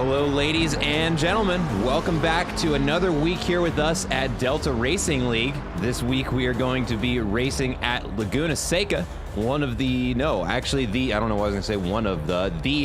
Hello, ladies and gentlemen. Welcome back to another week here with us at Delta Racing League. This week we are going to be racing at Laguna Seca, the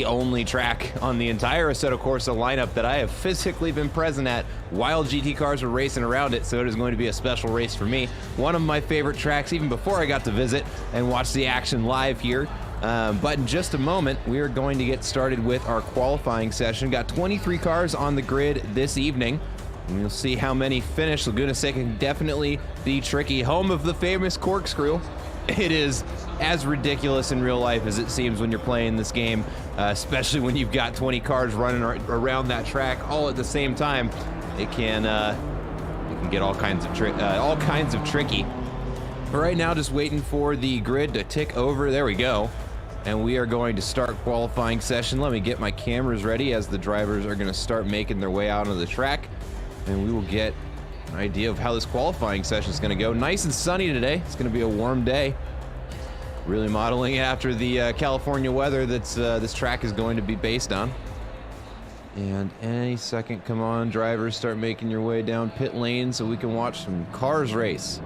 only track on the entire Assetto Corsa lineup that I have physically been present at while GT cars were racing around it, so it is going to be a special race for me. One of my favorite tracks even before I got to visit and watch the action live here. But in just a moment, we are going to get started with our qualifying session. Got 23 cars on the grid this evening, and you'll see how many finish. Laguna Seca can definitely be tricky. Home of the famous Corkscrew. It is as ridiculous in real life as it seems when you're playing this game, especially when you've got 20 cars running around that track all at the same time. It can get all kinds of tricky. But right now, just waiting for the grid to tick over. There we go. And we are going to start qualifying session. Let me get my cameras ready as the drivers are going to start making their way out onto the track. And we will get an idea of how this qualifying session is going to go. Nice and sunny today. It's going to be a warm day. Really modeling after the California weather that's this track is going to be based on. And any second, come on, drivers, start making your way down pit lane so we can watch some cars race.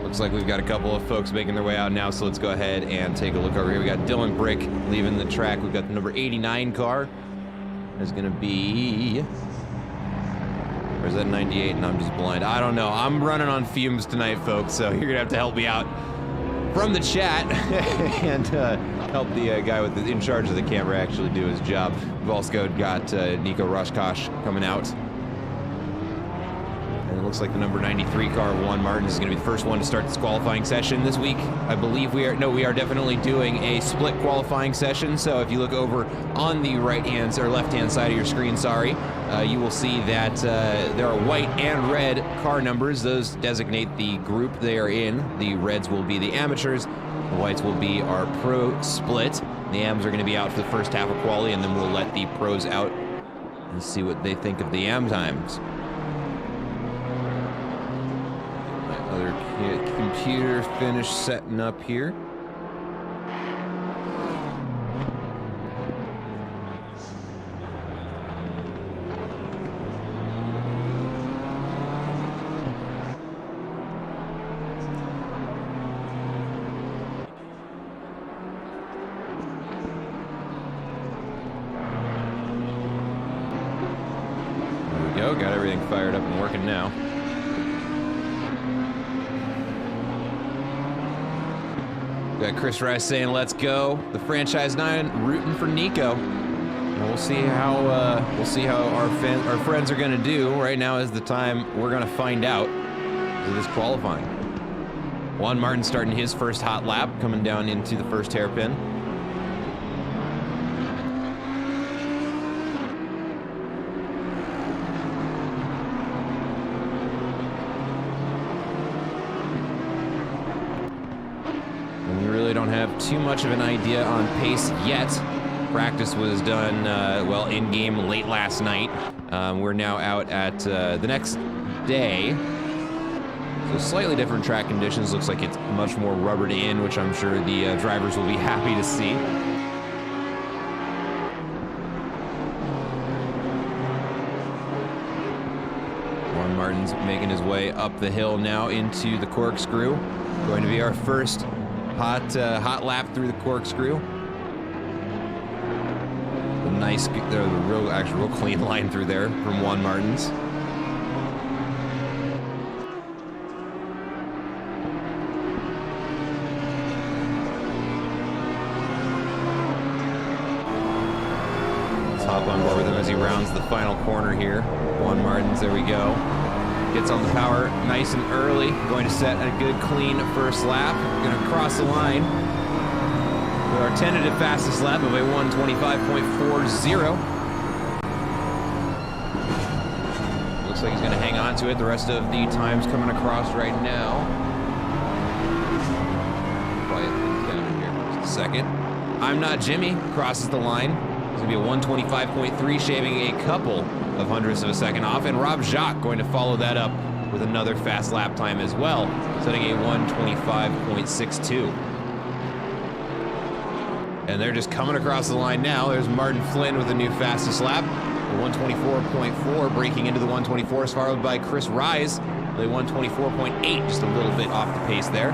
Looks like we've got a couple of folks making their way out now, so let's go ahead and take a look over here. We got Dylan Brick leaving the track. We've got the number 89 car. There's gonna be, or is that 98 and I'm just blind? I don't know. I'm running on fumes tonight, folks, so you're gonna have to help me out from the chat and help the guy in charge of the camera actually do his job. We've also got Nico Roshkosh coming out. And it looks like the number 93 car, Juan Martins, is going to be the first one to start this qualifying session this week. I believe we are definitely doing a split qualifying session. So if you look over on the right-hand or left-hand side of your screen, you will see that there are white and red car numbers. Those designate the group they are in. The reds will be the amateurs. The whites will be our pro split. The AMs are going to be out for the first half of quali, and then we'll let the pros out and see what they think of the AM times. Other computer finish setting up here. There we go, got everything fired up and working now. Got Chris Rice saying, "Let's go." The Franchise 9 rooting for Nico. And we'll see how our friends are going to do. Right now is the time we're going to find out of this qualifying. Juan Martin starting his first hot lap, coming down into the first hairpin. Don't have too much of an idea on pace yet. Practice was done in-game late last night. We're now out at the next day. So slightly different track conditions. Looks like it's much more rubbered in, which I'm sure the drivers will be happy to see. Juan Martin's making his way up the hill now into the Corkscrew. Going to be our first hot lap through the Corkscrew. A nice, real clean line through there from Juan Martins. Let's hop on board with him as he rounds the final corner here. Juan Martins, there we go. Gets on the power nice and early. Going to set a good, clean first lap. Going to cross the line with our tentative fastest lap of a 1:25.40. Looks like he's going to hang on to it. The rest of the times coming across right now. Quiet things down here for just a second. I'm Not Jimmy crosses the line. It's going to be a 1:25.3, shaving a couple of hundredths of a second off, and Rob Jacques going to follow that up with another fast lap time as well, setting a 1:25.62. And they're just coming across the line now. There's Martin Flynn with the new fastest lap. The 124.4 breaking into the 124s, followed by Chris Rise. The 124.8, just a little bit off the pace there.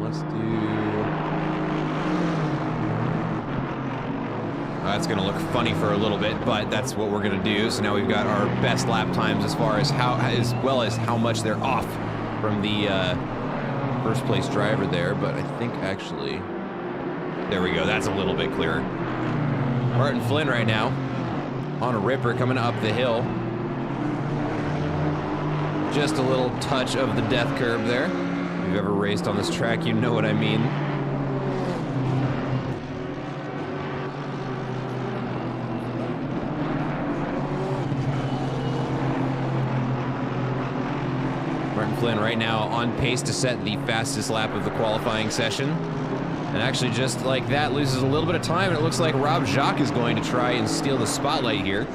Let's do... That's going to look funny for a little bit, but that's what we're going to do. So now we've got our best lap times as far as how much they're off from the first place driver there. But I think actually, there we go. That's a little bit clearer. Martin Flynn right now on a ripper coming up the hill. Just a little touch of the death curve there. If you've ever raced on this track, you know what I mean. Flynn right now on pace to set the fastest lap of the qualifying session. And actually just like that loses a little bit of time, and it looks like Rob Jacques is going to try and steal the spotlight here.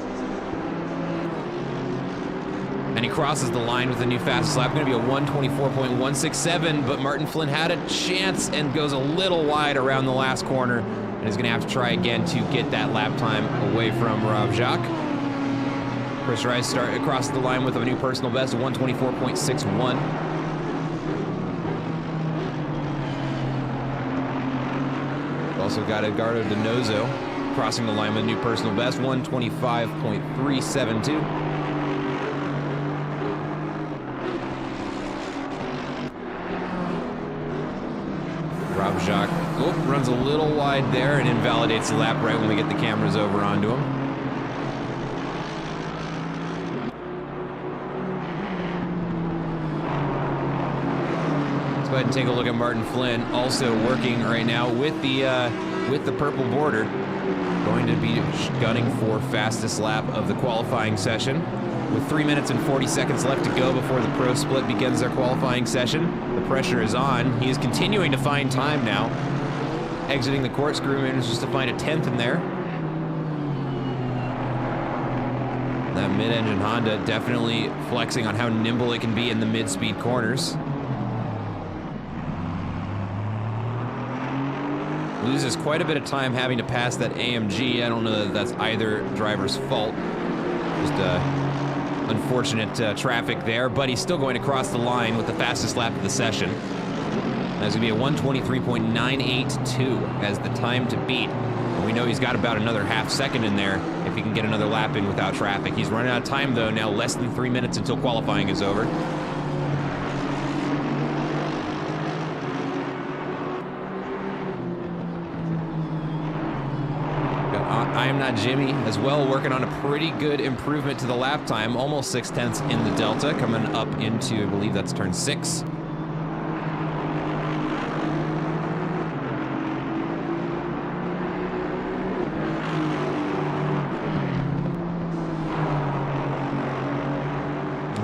And he crosses the line with the new fastest lap, going to be a 124.167, but Martin Flynn had a chance and goes a little wide around the last corner, and is going to have to try again to get that lap time away from Rob Jacques. Chris Rice start across the line with a new personal best of 124.61. Also got Edgardo Donoso crossing the line with a new personal best, 125.372. Rob Jacques runs a little wide there and invalidates the lap right when we get the cameras over onto him. Go ahead and take a look at Martin Flynn, also working right now with the purple border. Going to be gunning for fastest lap of the qualifying session. With 3 minutes and 40 seconds left to go before the pro split begins their qualifying session. The pressure is on. He is continuing to find time now. Exiting the corkscrew manages to find a 10th in there. That mid-engine Honda definitely flexing on how nimble it can be in the mid-speed corners. Loses quite a bit of time having to pass that AMG. I don't know that that's either driver's fault. Just unfortunate traffic there, but he's still going to cross the line with the fastest lap of the session. That's going to be a 123.982 as the time to beat. And we know he's got about another half second in there if he can get another lap in without traffic. He's running out of time, though, now less than 3 minutes until qualifying is over. I Am Not Jimmy as well, working on a pretty good improvement to the lap time, almost 6/10 in the Delta, coming up into, I believe that's turn 6.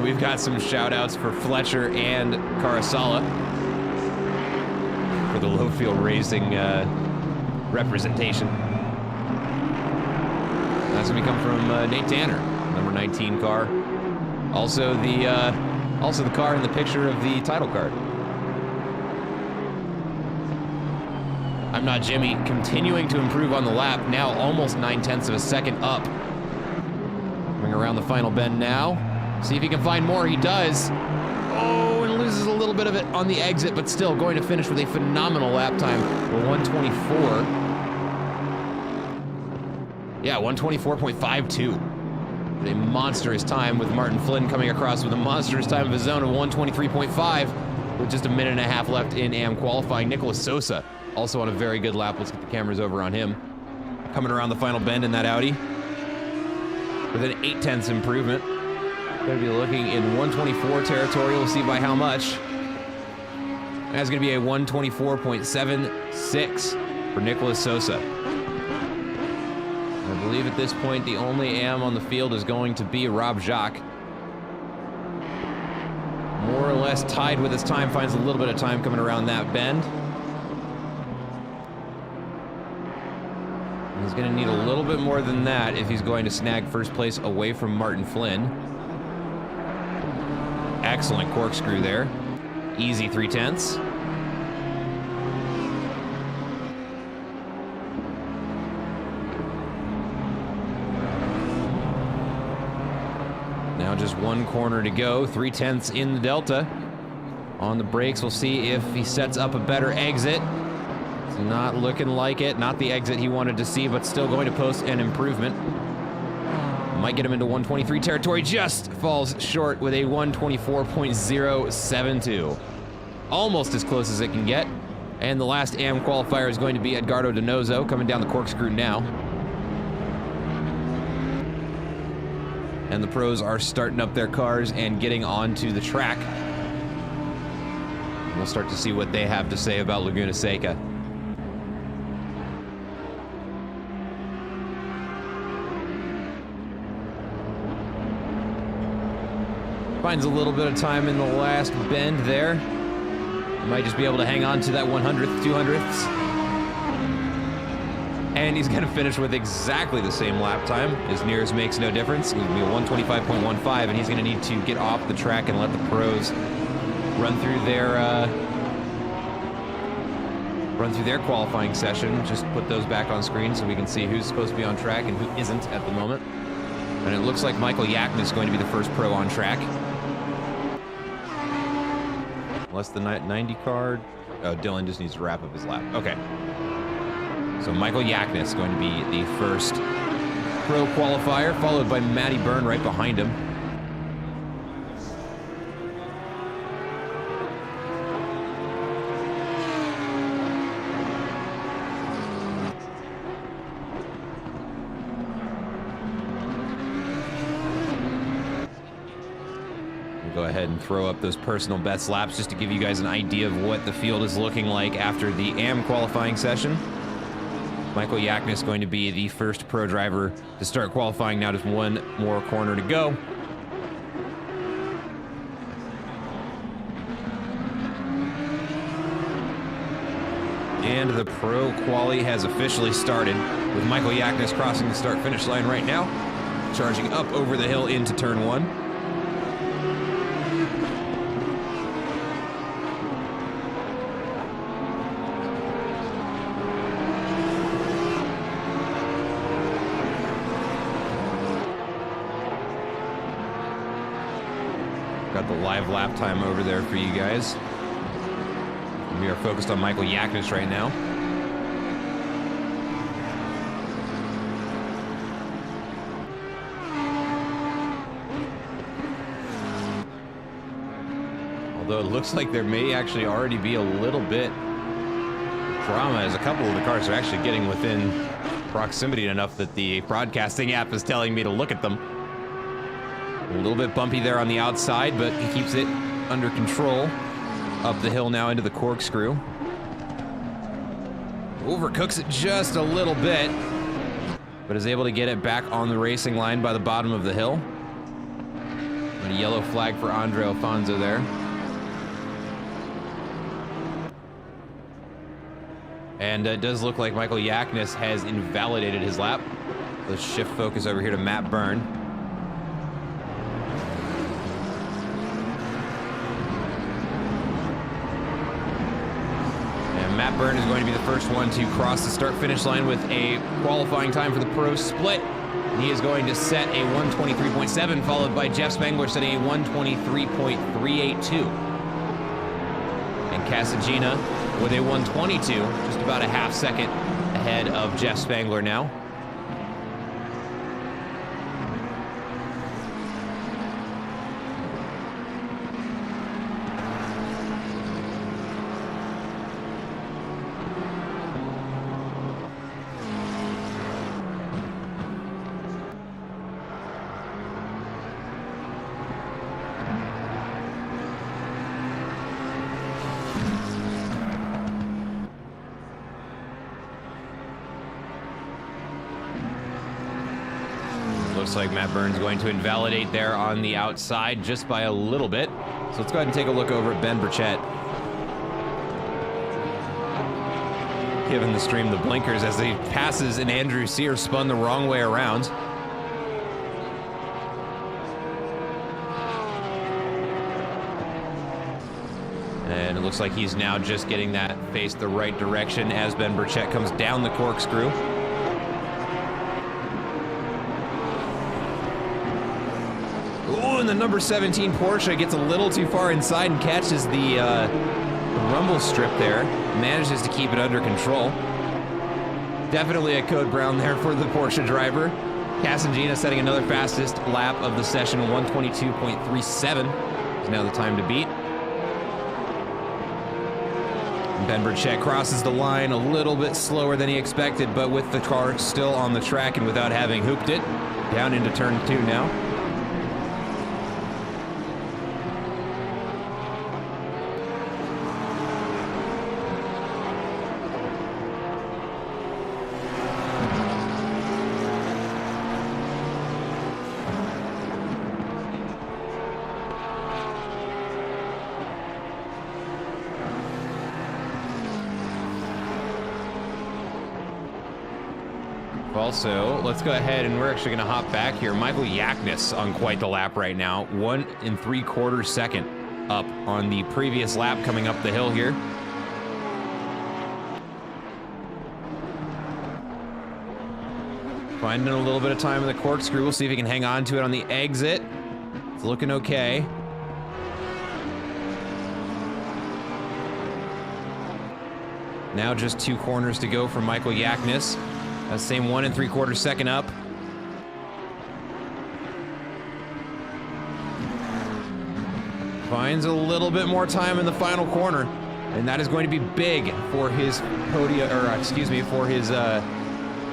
We've got some shout outs for Fletcher and Carasala for the low field racing representation. That's gonna come from Nate Tanner, number 19 car. Also the car in the picture of the title card. I'm Not Jimmy continuing to improve on the lap, now almost 9/10 of a second up. Coming around the final bend now. See if he can find more. He does. Oh, and loses a little bit of it on the exit, but still going to finish with a phenomenal lap time, 124. Yeah, 124.52. A monstrous time with Martin Flynn coming across with a monstrous time of his own of 123.5 with just a minute and a half left in AM qualifying. Nicholas Sosa also on a very good lap. Let's get the cameras over on him. Coming around the final bend in that Audi with an 8/10 improvement. Going to be looking in 124 territory. We'll see by how much. That's going to be a 124.76 for Nicholas Sosa. I believe at this point the only AM on the field is going to be Rob Jacques. More or less tied with his time, finds a little bit of time coming around that bend. He's going to need a little bit more than that if he's going to snag first place away from Martin Flynn. Excellent corkscrew there. Easy 3/10. Now just one corner to go. 3/10 in the Delta. On the brakes, we'll see if he sets up a better exit. It's not looking like it. Not the exit he wanted to see, but still going to post an improvement. Might get him into 123 territory. Just falls short with a 124.072. Almost as close as it can get. And the last AM qualifier is going to be Edgardo Donoso coming down the corkscrew now. And the pros are starting up their cars and getting onto the track. We'll start to see what they have to say about Laguna Seca. Finds a little bit of time in the last bend there. Might just be able to hang on to that 100th, 200ths. And he's going to finish with exactly the same lap time. His nearest makes no difference. It's going to be a 125.15, and he's going to need to get off the track and let the pros run through their qualifying session. Just put those back on screen so we can see who's supposed to be on track and who isn't at the moment. And it looks like Michael Yaknis is going to be the first pro on track. Unless the 90 card. Oh, Dylan just needs to wrap up his lap. Okay. So Michael Yaknis is going to be the first pro qualifier, followed by Matty Byrne right behind him. Go ahead and throw up those personal best laps just to give you guys an idea of what the field is looking like after the AM qualifying session. Michael Yaknis is going to be the first pro driver to start qualifying. Now just one more corner to go. And the pro quali has officially started with Michael Yaknis crossing the start-finish line right now, charging up over the hill into turn 1. Got the live lap time over there for you guys. We are focused on Michael Yaknis right now. Although it looks like there may actually already be a little bit of drama, as a couple of the cars are actually getting within proximity enough that the broadcasting app is telling me to look at them. A little bit bumpy there on the outside, but he keeps it under control. Up the hill now into the corkscrew. Overcooks it just a little bit, but is able to get it back on the racing line by the bottom of the hill. And a yellow flag for Andre Alfonso there. And it does look like Michael Yaknis has invalidated his lap. Let's shift focus over here to Matt Byrne. Matt Byrne is going to be the first one to cross the start-finish line with a qualifying time for the pro split. He is going to set a 123.7, followed by Jeff Spangler setting a 123.382. And Casagina with a 122, just about a half second ahead of Jeff Spangler now. Looks like Matt Byrne's going to invalidate there on the outside just by a little bit. So let's go ahead and take a look over at Ben Burchett. Giving the stream the blinkers as he passes, and Andrew Sear spun the wrong way around. And it looks like he's now just getting that face the right direction as Ben Burchett comes down the corkscrew. Ooh, and the number 17 Porsche gets a little too far inside and catches the rumble strip there. Manages to keep it under control. Definitely a code brown there for the Porsche driver. Casangina setting another fastest lap of the session, 122.37 is now the time to beat. Ben Burchett crosses the line a little bit slower than he expected, but with the car still on the track and without having hooped it, down into turn 2 now. Also, let's go ahead and we're actually going to hop back here. Michael Yaknis on quite the lap right now. 1 3/4 second up on the previous lap coming up the hill here. Finding a little bit of time in the corkscrew. We'll see if he can hang on to it on the exit. It's looking okay. Now just 2 corners to go for Michael Yaknis. That same 1 3/4 second up. Finds a little bit more time in the final corner, and that is going to be big for his podium, or excuse me, for his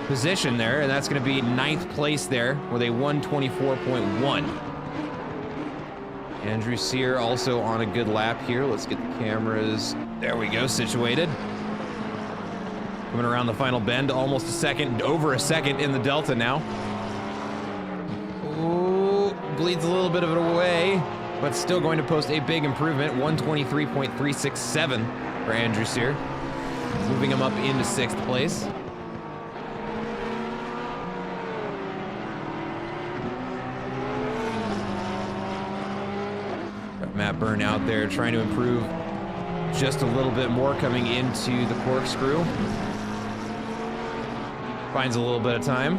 position there, and that's going to be 9th place there with a 124.1. Andrew Sear also on a good lap here. Let's get the cameras, there we go, situated. Coming around the final bend, almost a second, over a second in the Delta now. Ooh, bleeds a little bit of it away, but still going to post a big improvement, 123.367 for Andrew Sear, moving him up into 6th place. Got Matt Byrne out there trying to improve just a little bit more coming into the corkscrew. Finds a little bit of time.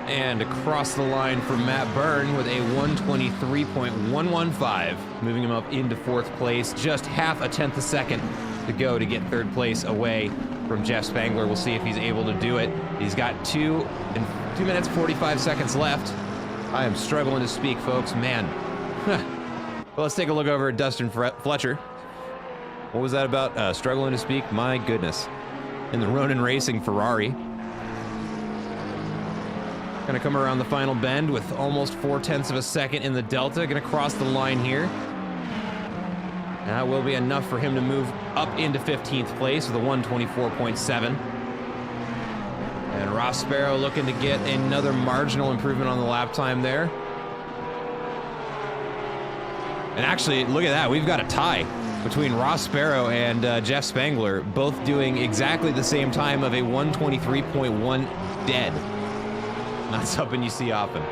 And across the line for Matt Byrne with a 123.115, moving him up into 4th place, just half a tenth a second to go to get 3rd place away from Jeff Spangler. We'll see if he's able to do it. He's got 2 minutes 45 seconds left. I am struggling to speak, folks, man. Well, let's take a look over at Dustin Fletcher. What was that about? Struggling to speak? My goodness. In the Ronin Racing Ferrari. Gonna come around the final bend with almost 4/10 of a second in the Delta. Gonna cross the line here. And that will be enough for him to move up into 15th place with a 124.7. And Ross Sparrow looking to get another marginal improvement on the lap time there. And actually, look at that. We've got a tie between Ross Sparrow and Jeff Spangler, both doing exactly the same time of a 123.1 dead. Not something you see often.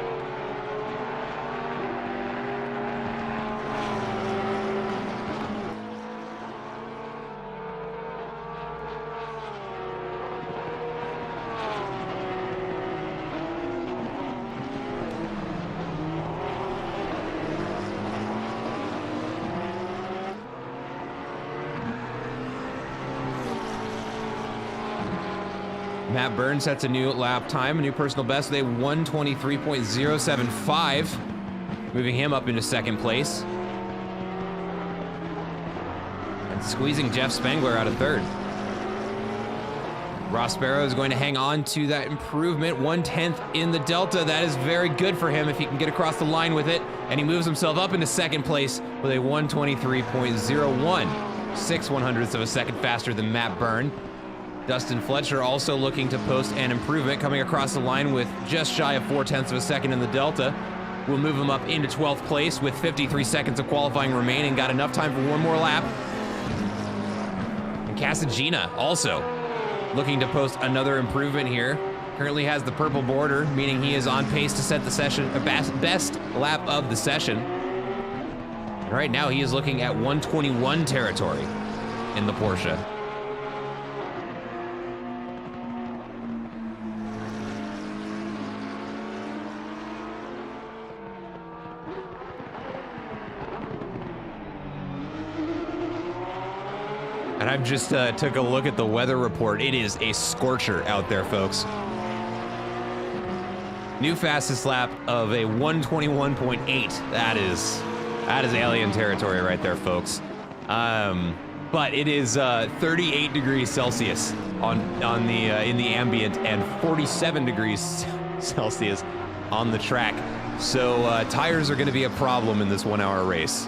Matt Byrne sets a new lap time, a new personal best with a 123.075, moving him up into 2nd place. And squeezing Jeff Spangler out of 3rd. Ross Sparrow is going to hang on to that improvement, 1/10 in the Delta. That is very good for him if he can get across the line with it. And he moves himself up into 2nd place with a 123.01, 6/100ths of a second faster than Matt Byrne. Dustin Fletcher also looking to post an improvement, coming across the line with just shy of 4/10 of a second in the Delta. will move him up into 12th place with 53 seconds of qualifying remaining. Got enough time for one more lap. And Casagina also looking to post another improvement here. Currently has the purple border, meaning he is on pace to set the session best lap of the session. And right now he is looking at 121 territory in the Porsche. And I've just took a look at the weather report. It is a scorcher out there, folks. New fastest lap of a 121.8. That is alien territory right there, folks. But it is 38 degrees Celsius in the ambient and 47 degrees Celsius on the track. So tires are going to be a problem in this 1 hour race.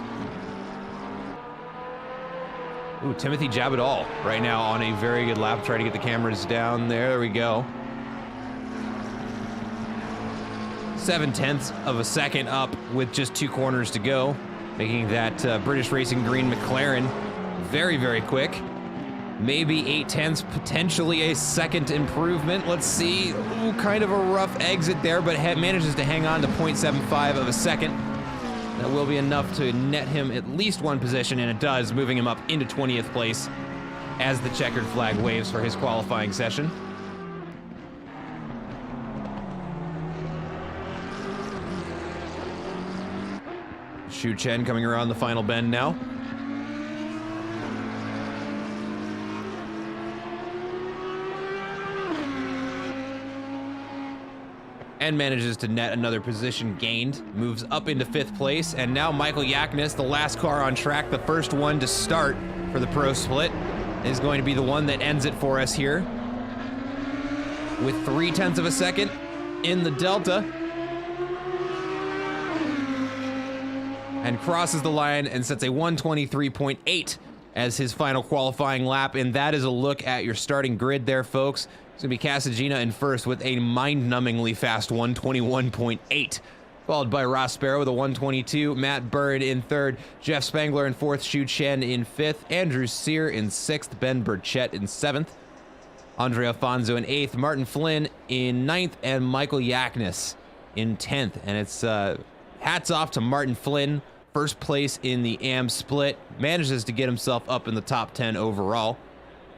Ooh, Timothy Jabadal right now on a very good lap. Try to get the cameras down there. There we go. 0.7 of a second up with just 2 corners to go, making that British Racing Green McLaren very, very quick. Maybe 0.8, potentially a second improvement. Let's see. Ooh, kind of a rough exit there, but manages to hang on to 0.75 of a second. That will be enough to net him at least one position, and it does, moving him up into 20th place as the checkered flag waves for his qualifying session. Xu Chen coming around the final bend now. And manages to net another position gained, moves up into 5th place, and now Michael Yaknis, the last car on track, the first one to start for the pro split, is going to be the one that ends it for us here. With 0.3 of a second in the Delta. And crosses the line and sets a 123.8 as his final qualifying lap, and that is a look at your starting grid there, folks. It's going to be Casagina in first with a mind-numbingly fast 121.8, followed by Ross Sparrow with a 122, Matt Bird in third, Jeff Spangler in fourth, Xu Chen in fifth, Andrew Sear in sixth, Ben Burchett in seventh, Andre Alfonso in eighth, Martin Flynn in ninth, and Michael Yaknis in 10th. And it's hats off to Martin Flynn, first place in the AM split, manages to get himself up in the top 10 overall,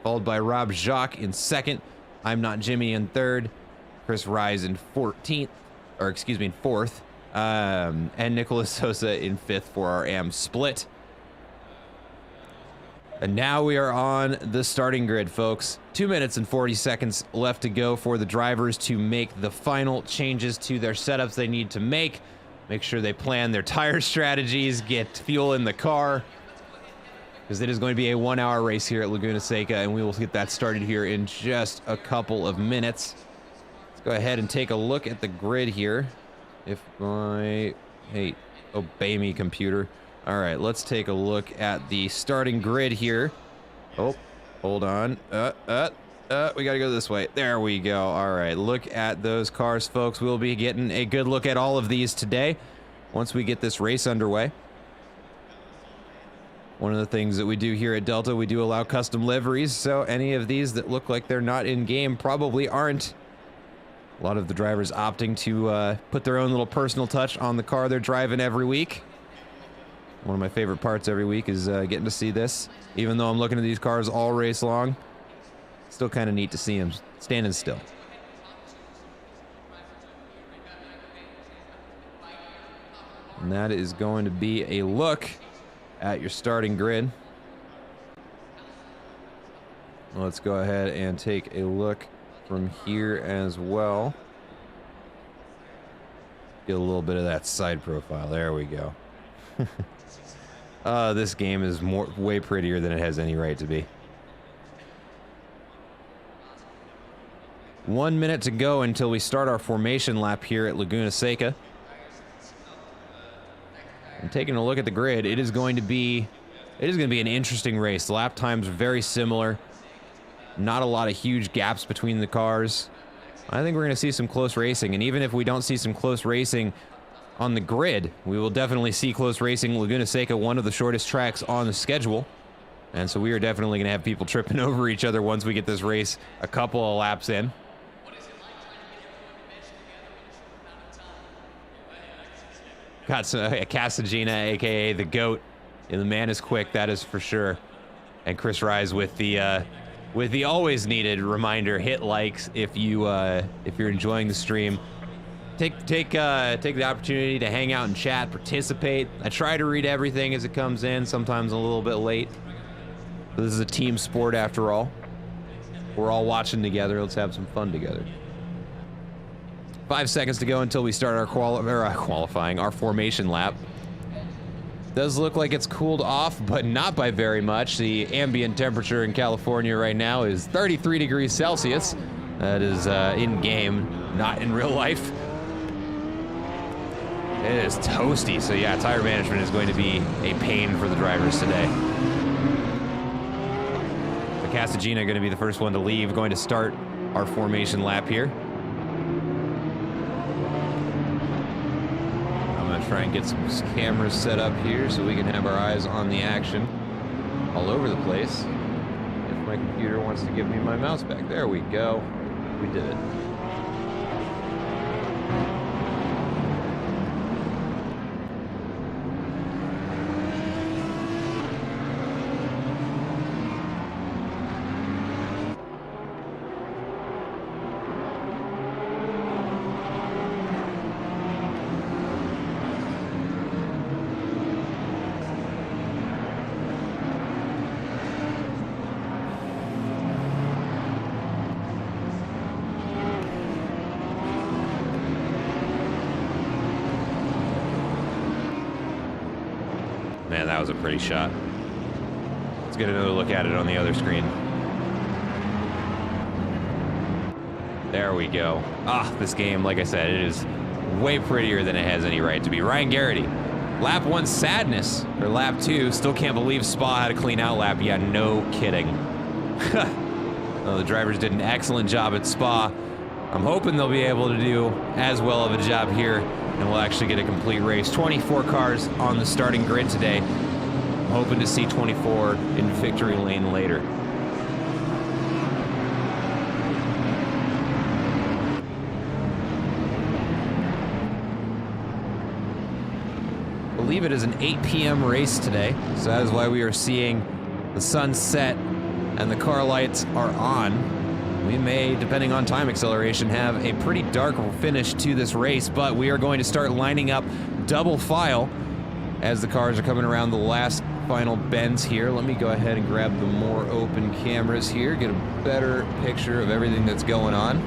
followed by Rob Jacques in second, I'm Not Jimmy in third, Chris Rise in 14th, or excuse me, in fourth, and Nicholas Sosa in fifth for our AM split. And now we are on the starting grid, folks. 2 minutes and 40 seconds left to go for the drivers to make the final changes to their setups they need to make. Make sure they plan their tire strategies, get fuel in the car, because it is going to be a 1 hour race here at Laguna Seca, and we will get that started here in just a couple of minutes. Let's go ahead and take a look at the grid here. If my, hey, obey me, computer. All right, let's take a look at the starting grid here. Oh, hold on. We gotta go this way. There we go. All right, look at those cars, folks. We'll be getting a good look at all of these today once we get this race underway. One of the things that we do here at Delta, we do allow custom liveries, so any of these that look like they're not in-game probably aren't. A lot of the drivers opting to put their own little personal touch on the car they're driving every week. One of my favorite parts every week is getting to see this. Even though I'm looking at these cars all race long, still kind of neat to see them standing still. And that is going to be a look at your starting grid. Let's go ahead and take a look from here as well. Get a little bit of that side profile. There we go. This game is way prettier than it has any right to be. 1 minute to go until we start our formation lap here at Laguna Seca. And taking a look at the grid, it is going to be an interesting race. The lap times are very similar. Not a lot of huge gaps between the cars. I think we're going to see some close racing, and even if we don't see some close racing, on the grid. We will definitely see close racing. Laguna Seca, one of the shortest tracks on the schedule. And so we are definitely going to have people tripping over each other once we get this race a couple of laps in. Got Casagina, a.k.a. the GOAT. And the man is quick, that is for sure. And Chris Rise with the always needed reminder: hit likes if you're enjoying the stream. Take the opportunity to hang out and chat, participate. I try to read everything as it comes in. Sometimes a little bit late. But this is a team sport after all. We're all watching together. Let's have some fun together. 5 seconds to go until we start our qualifying, our formation lap. Does look like it's cooled off, but not by very much. The ambient temperature in California right now is 33 degrees Celsius. That is in game, not in real life. It is toasty, so yeah, tire management is going to be a pain for the drivers today. The Casagina going to be the first one to leave, going to start our formation lap here. Try and get some cameras set up here so we can have our eyes on the action all over the place. If my computer wants to give me my mouse back. There we go. We did it. Man, that was a pretty shot. Let's get another look at it on the other screen. There we go. Ah, this game, like I said, it is way prettier than it has any right to be. Ryan Garrity, lap 1 sadness, or lap 2, still can't believe Spa had a clean out lap. Yeah, no kidding. Well, the drivers did an excellent job at Spa. I'm hoping they'll be able to do as well of a job here, and we'll actually get a complete race. 24 cars on the starting grid today. I'm hoping to see 24 in victory lane later. I believe it is an 8 p.m. race today, so that is why we are seeing the sun set and the car lights are on. We may, depending on time acceleration, have a pretty dark finish to this race, but we are going to start lining up double file as the cars are coming around the last final bends here. Let me go ahead and grab the more open cameras here, get a better picture of everything that's going on.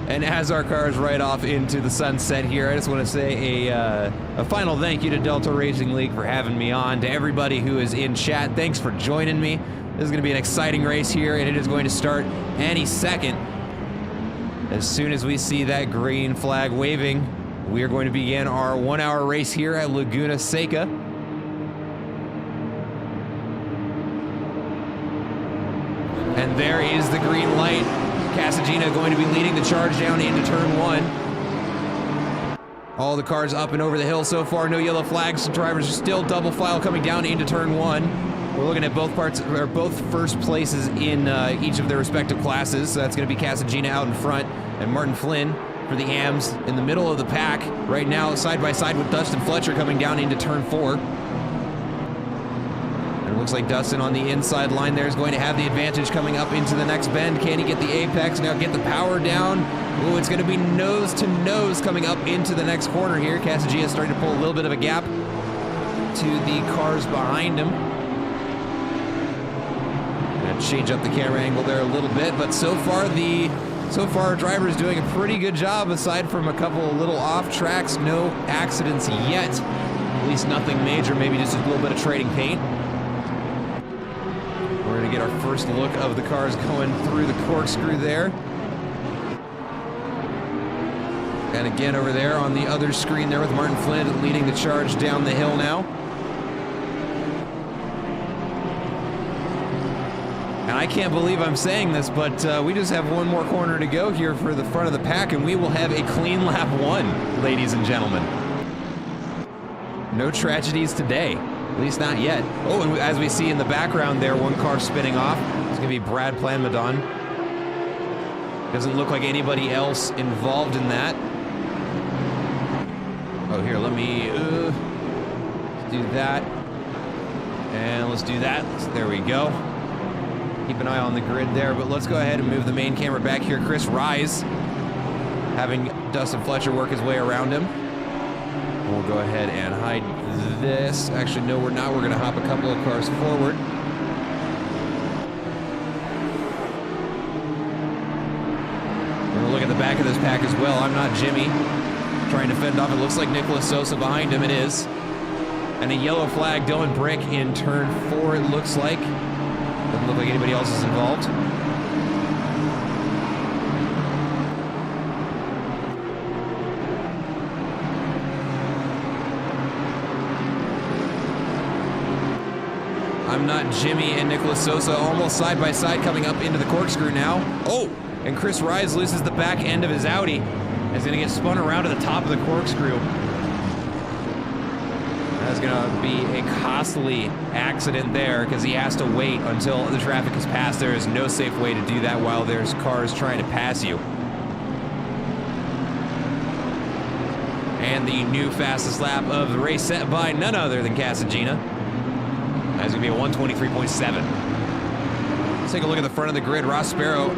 And as our cars ride off into the sunset here, I just want to say a final thank you to Delta Racing League for having me on. To everybody who is in chat, thanks for joining me. This is going to be an exciting race here, and it is going to start any second. As soon as we see that green flag waving, we are going to begin our 1 hour race here at Laguna Seca. And there is the green light. Casagina going to be leading the charge down into turn 1. All the cars up and over the hill so far, no yellow flags. Drivers are still double file coming down into turn 1. We're looking at both first places in each of their respective classes. So that's going to be Casagina out in front and Martin Flynn for the AMs in the middle of the pack. Right now, side by side with Dustin Fletcher coming down into turn 4. It looks like Dustin on the inside line there is going to have the advantage coming up into the next bend. Can he get the apex? Now get the power down. Oh, it's going to be nose to nose coming up into the next corner here. Casagina is starting to pull a little bit of a gap to the cars behind him. Gonna change up the camera angle there a little bit, but so far our driver is doing a pretty good job. Aside from a couple of little off tracks, no accidents yet. At least nothing major. Maybe just a little bit of trading paint. We're going to get our first look of the cars going through the corkscrew there. And again over there on the other screen there with Martin Flynn leading the charge down the hill now. And I can't believe I'm saying this, but we just have one more corner to go here for the front of the pack, and we will have a clean lap 1, ladies and gentlemen. No tragedies today, at least not yet. Oh, and as we see in the background there, one car spinning off. It's going to be Brad Planmadon. Doesn't look like anybody else involved in that. Oh, here, let me let's do that. And let's do that. There we go. Keep an eye on the grid there, but let's go ahead and move the main camera back here. Chris Rise having Dustin Fletcher work his way around him. We'll go ahead and hide this. Actually, no, we're not. We're going to hop a couple of cars forward. We're going to look at the back of this pack as well. I'm not Jimmy. Trying to fend off. It looks like Nicholas Sosa behind him. It is. And a yellow flag, Dylan Brick in turn 4, it looks like. Doesn't look like anybody else is involved. I'm not Jimmy and Nicholas Sosa almost side by side coming up into the corkscrew now. Oh, and Chris Rise loses the back end of his Audi. He's going to get spun around to the top of the corkscrew. That's going to be a costly accident there because he has to wait until the traffic is passed. There is no safe way to do that while there's cars trying to pass you. And the new fastest lap of the race set by none other than Casagina. That's going to be a 123.7. Let's take a look at the front of the grid. Ross Sparrow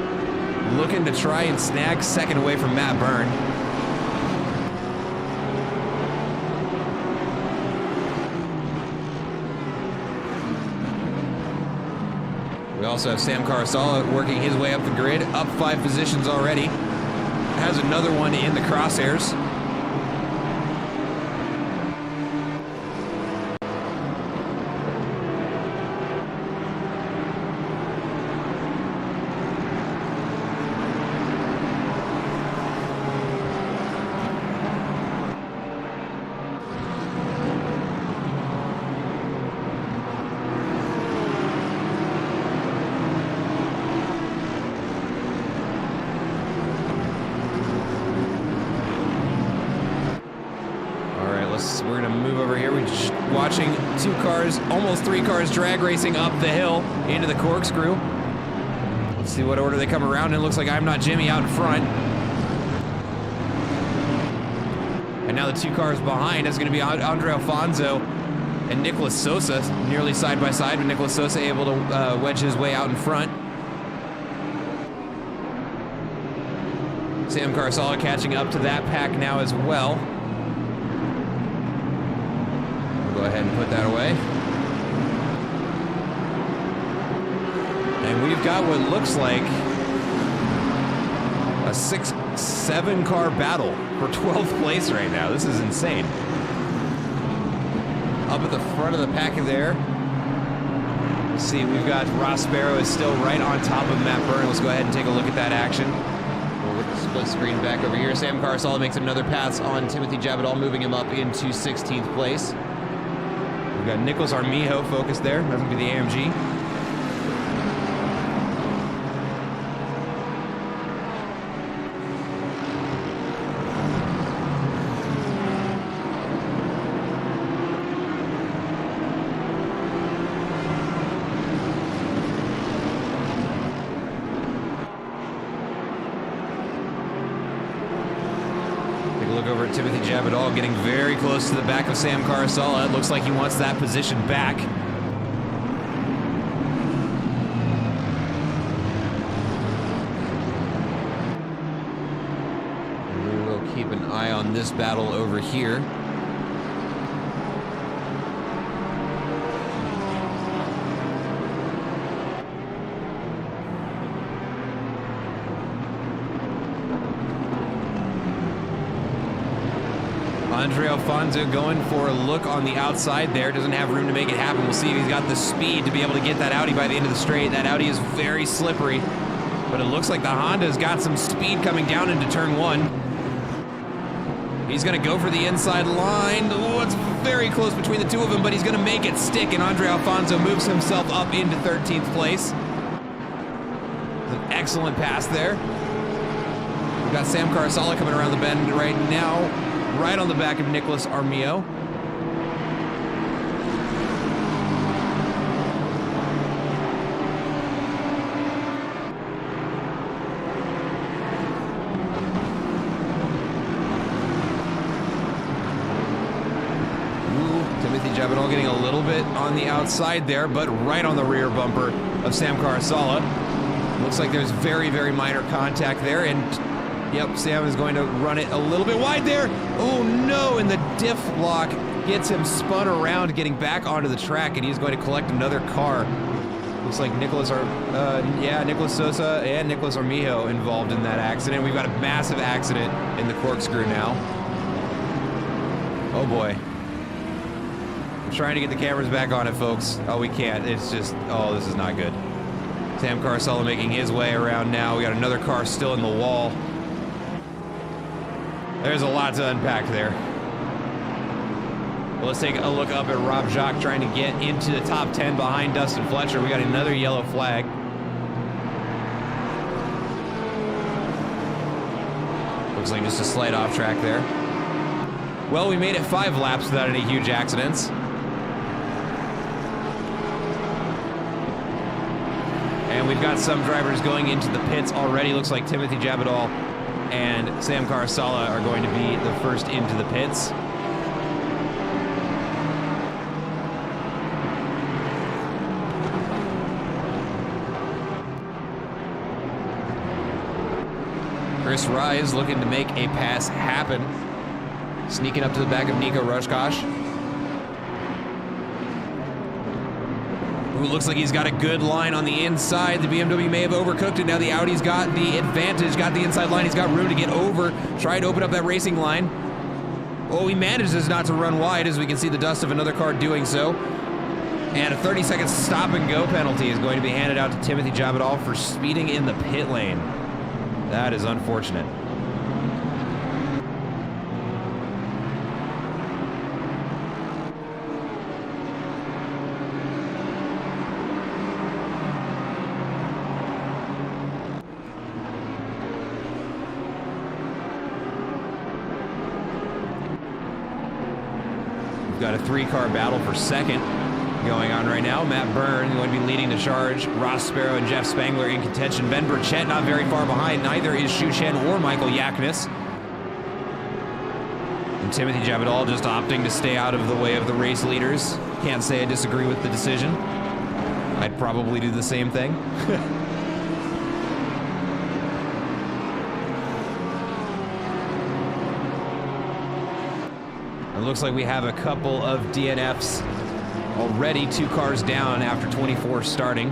looking to try and snag second away from Matt Byrne. We also have Sam Carasala working his way up the grid, up 5 positions already. Has another one in the crosshairs. We're gonna move over here. We're just watching 2 cars, almost 3 cars drag racing up the hill into the corkscrew. Let's see what order they come around in. It looks like I'm Not Jimmy out in front. And now the 2 cars behind is gonna be Andre Alfonso and Nicholas Sosa, nearly side by side, but Nicholas Sosa able to wedge his way out in front. Sam Carasala catching up to that pack now as well. Go ahead and put that away. And we've got what looks like a 6-7 car battle for 12th place right now. This is insane. Up at the front of the pack there. Let's see, we've got Ross Sparrow is still right on top of Matt Byrne. Let's go ahead and take a look at that action. We'll get the split screen back over here. Sam Carasala makes another pass on Timothy Jabadal, moving him up into 16th place. We've got Nicholas Armijo focused there. That's going to be the AMG. Look over at Timothy Jabadal getting very close to the back of Sam Carasala. It looks like he wants that position back. We will keep an eye on this battle over here. Andre Alfonso going for a look on the outside there. Doesn't have room to make it happen. We'll see if he's got the speed to be able to get that Audi by the end of the straight. That Audi is very slippery, but it looks like the Honda's got some speed coming down into turn 1. He's going to go for the inside line. Oh, it's very close between the 2 of them, but he's going to make it stick, and Andre Alfonso moves himself up into 13th place. Excellent pass there. We've got Sam Carasala coming around the bend right now, right on the back of Nicholas Armijo. Jabinol getting a little bit on the outside there, but right on the rear bumper of Sam Carasala. Looks like there's very, very minor contact there, and yep, Sam is going to run it a little bit wide there. Oh no, and the diff lock gets him spun around, getting back onto the track, and he's going to collect another car. Looks like Nicholas Sosa and Nicholas Armijo involved in that accident. We've got a massive accident in the Corkscrew now. Oh boy. Trying to get the cameras back on it, folks. Oh, we can't. It's just, oh, this is not good. Sam Carasala making his way around now. We got another car still in the wall. There's a lot to unpack there. Well, let's take a look up at Rob Jacques trying to get into the top 10 behind Dustin Fletcher. We got another yellow flag. Looks like just a slight off track there. Well, we made it 5 laps without any huge accidents. And we've got some drivers going into the pits already. Looks like Timothy Jabidol and Sam Carasala are going to be the first into the pits. Chris Rise looking to make a pass happen. Sneaking up to the back of Nico Roscosh, who looks like he's got a good line on the inside. The BMW may have overcooked it. Now the Audi's got the advantage, got the inside line. He's got room to get over, try to open up that racing line. Oh, he manages not to run wide, as we can see the dust of another car doing so. And a 30-second stop and go penalty is going to be handed out to Timothy Jabidol for speeding in the pit lane. That is unfortunate. Got a 3-car battle for second going on right now. Matt Byrne going to be leading the charge. Ross Sparrow and Jeff Spangler in contention. Ben Burchett not very far behind. Neither is Shu Chen or Michael Yaknis. And Timothy Jabidol just opting to stay out of the way of the race leaders. Can't say I disagree with the decision. I'd probably do the same thing. It looks like we have a couple of DNFs already, 2 cars down after 24 starting.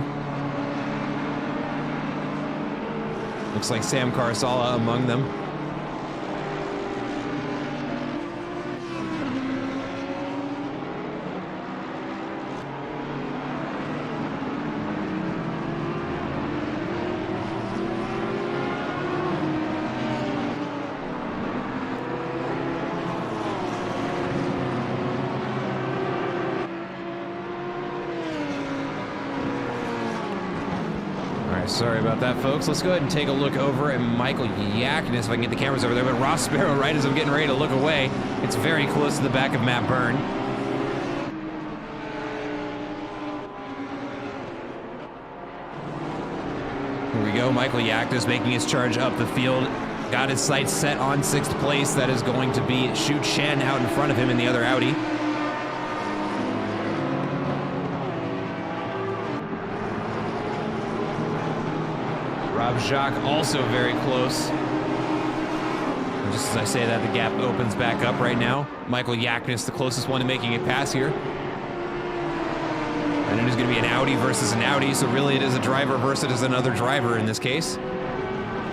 Looks like Sam Carasala among them. Sorry about that, folks. Let's go ahead and take a look over at Michael Yaknis, if I can get the cameras over there. But Ross Sparrow, right as I'm getting ready to look away, it's very close to the back of Matt Byrne. Here we go. Michael Yaknis making his charge up the field. Got his sights set on 6th place. That is going to be Shu Chen out in front of him in the other Audi. Rob Jacques also very close. And just as I say that, the gap opens back up right now. Michael Yaknis, the closest one to making a pass here. And it is going to be an Audi versus an Audi, so really it is a driver versus another driver in this case.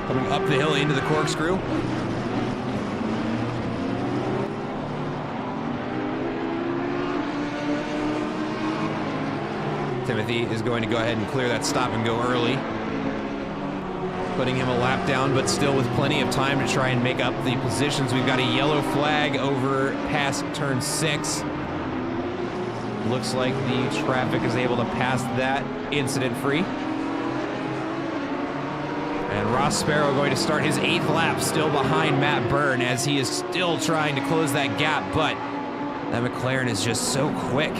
Coming up the hill into the Corkscrew. Timothy is going to go ahead and clear that stop and go early. Putting him a lap down, but still with plenty of time to try and make up the positions. We've got a yellow flag over past turn 6. Looks like the traffic is able to pass that incident free. And Ross Sparrow going to start his 8th lap, still behind Matt Byrne, as he is still trying to close that gap, but that McLaren is just so quick.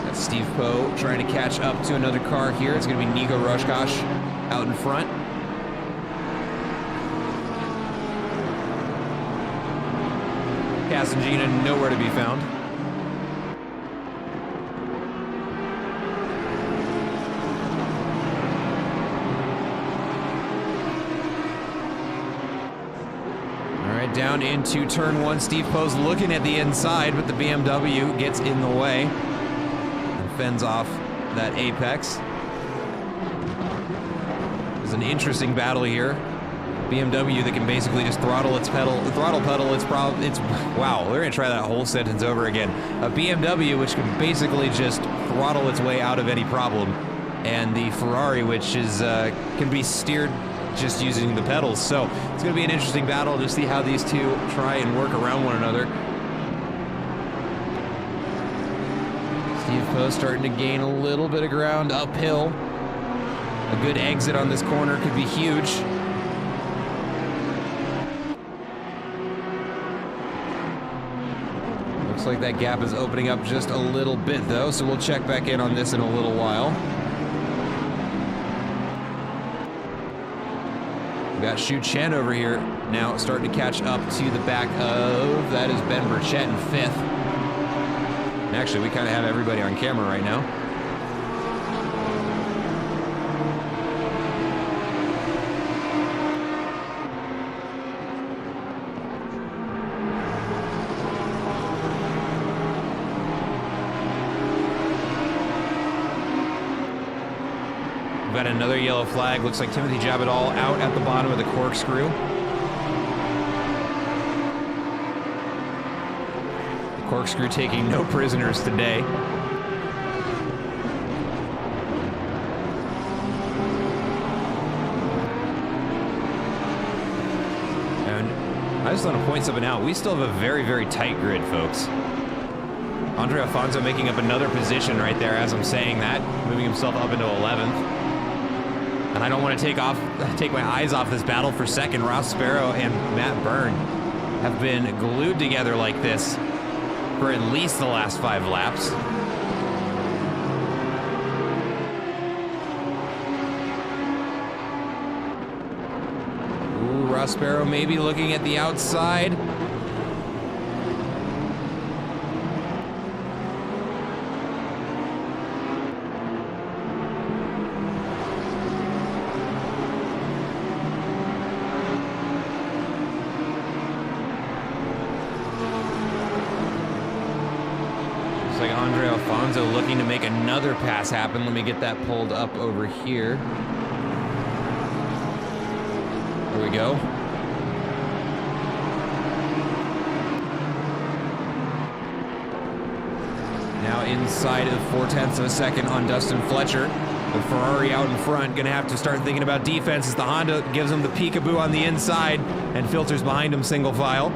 That's Steve Poe trying to catch up to another car here. It's going to be Nico Roscosh out in front. Casangina nowhere to be found. All right, down into turn 1. Steve Poe's looking at the inside, but the BMW gets in the way and fends off that apex. It's an interesting battle here. BMW that can basically just throttle pedal. Wow, we're gonna try that whole sentence over again. A BMW which can basically just throttle its way out of any problem, and the Ferrari which is can be steered just using the pedals. So it's gonna be an interesting battle to see how these two try and work around one another. Steve Poe starting to gain a little bit of ground uphill. A good exit on this corner could be huge. Looks like that gap is opening up just a little bit though, so we'll check back in on this in a little while. We got Shu Chen over here now starting to catch up to the back of, that is Ben Burchett in 5th. And actually, we kind of have everybody on camera right now. Got another yellow flag. Looks like Timothy Jabadal out at the bottom of the corkscrew. The corkscrew taking no prisoners today. And I just want to point something out. We still have a very, very tight grid, folks. Andre Alfonso making up another position right there as I'm saying that, moving himself up into 11th. And I don't want to take my eyes off this battle for second. Ross Sparrow and Matt Byrne have been glued together like this for at least the last 5 laps. Ooh, Ross Sparrow maybe looking at the outside. Like Andre Alfonso looking to make another pass happen. Let me get that pulled up over here. There we go. Now inside of 4/10 of a second on Dustin Fletcher. The Ferrari out in front, gonna have to start thinking about defense as the Honda gives him the peekaboo on the inside and filters behind him single file.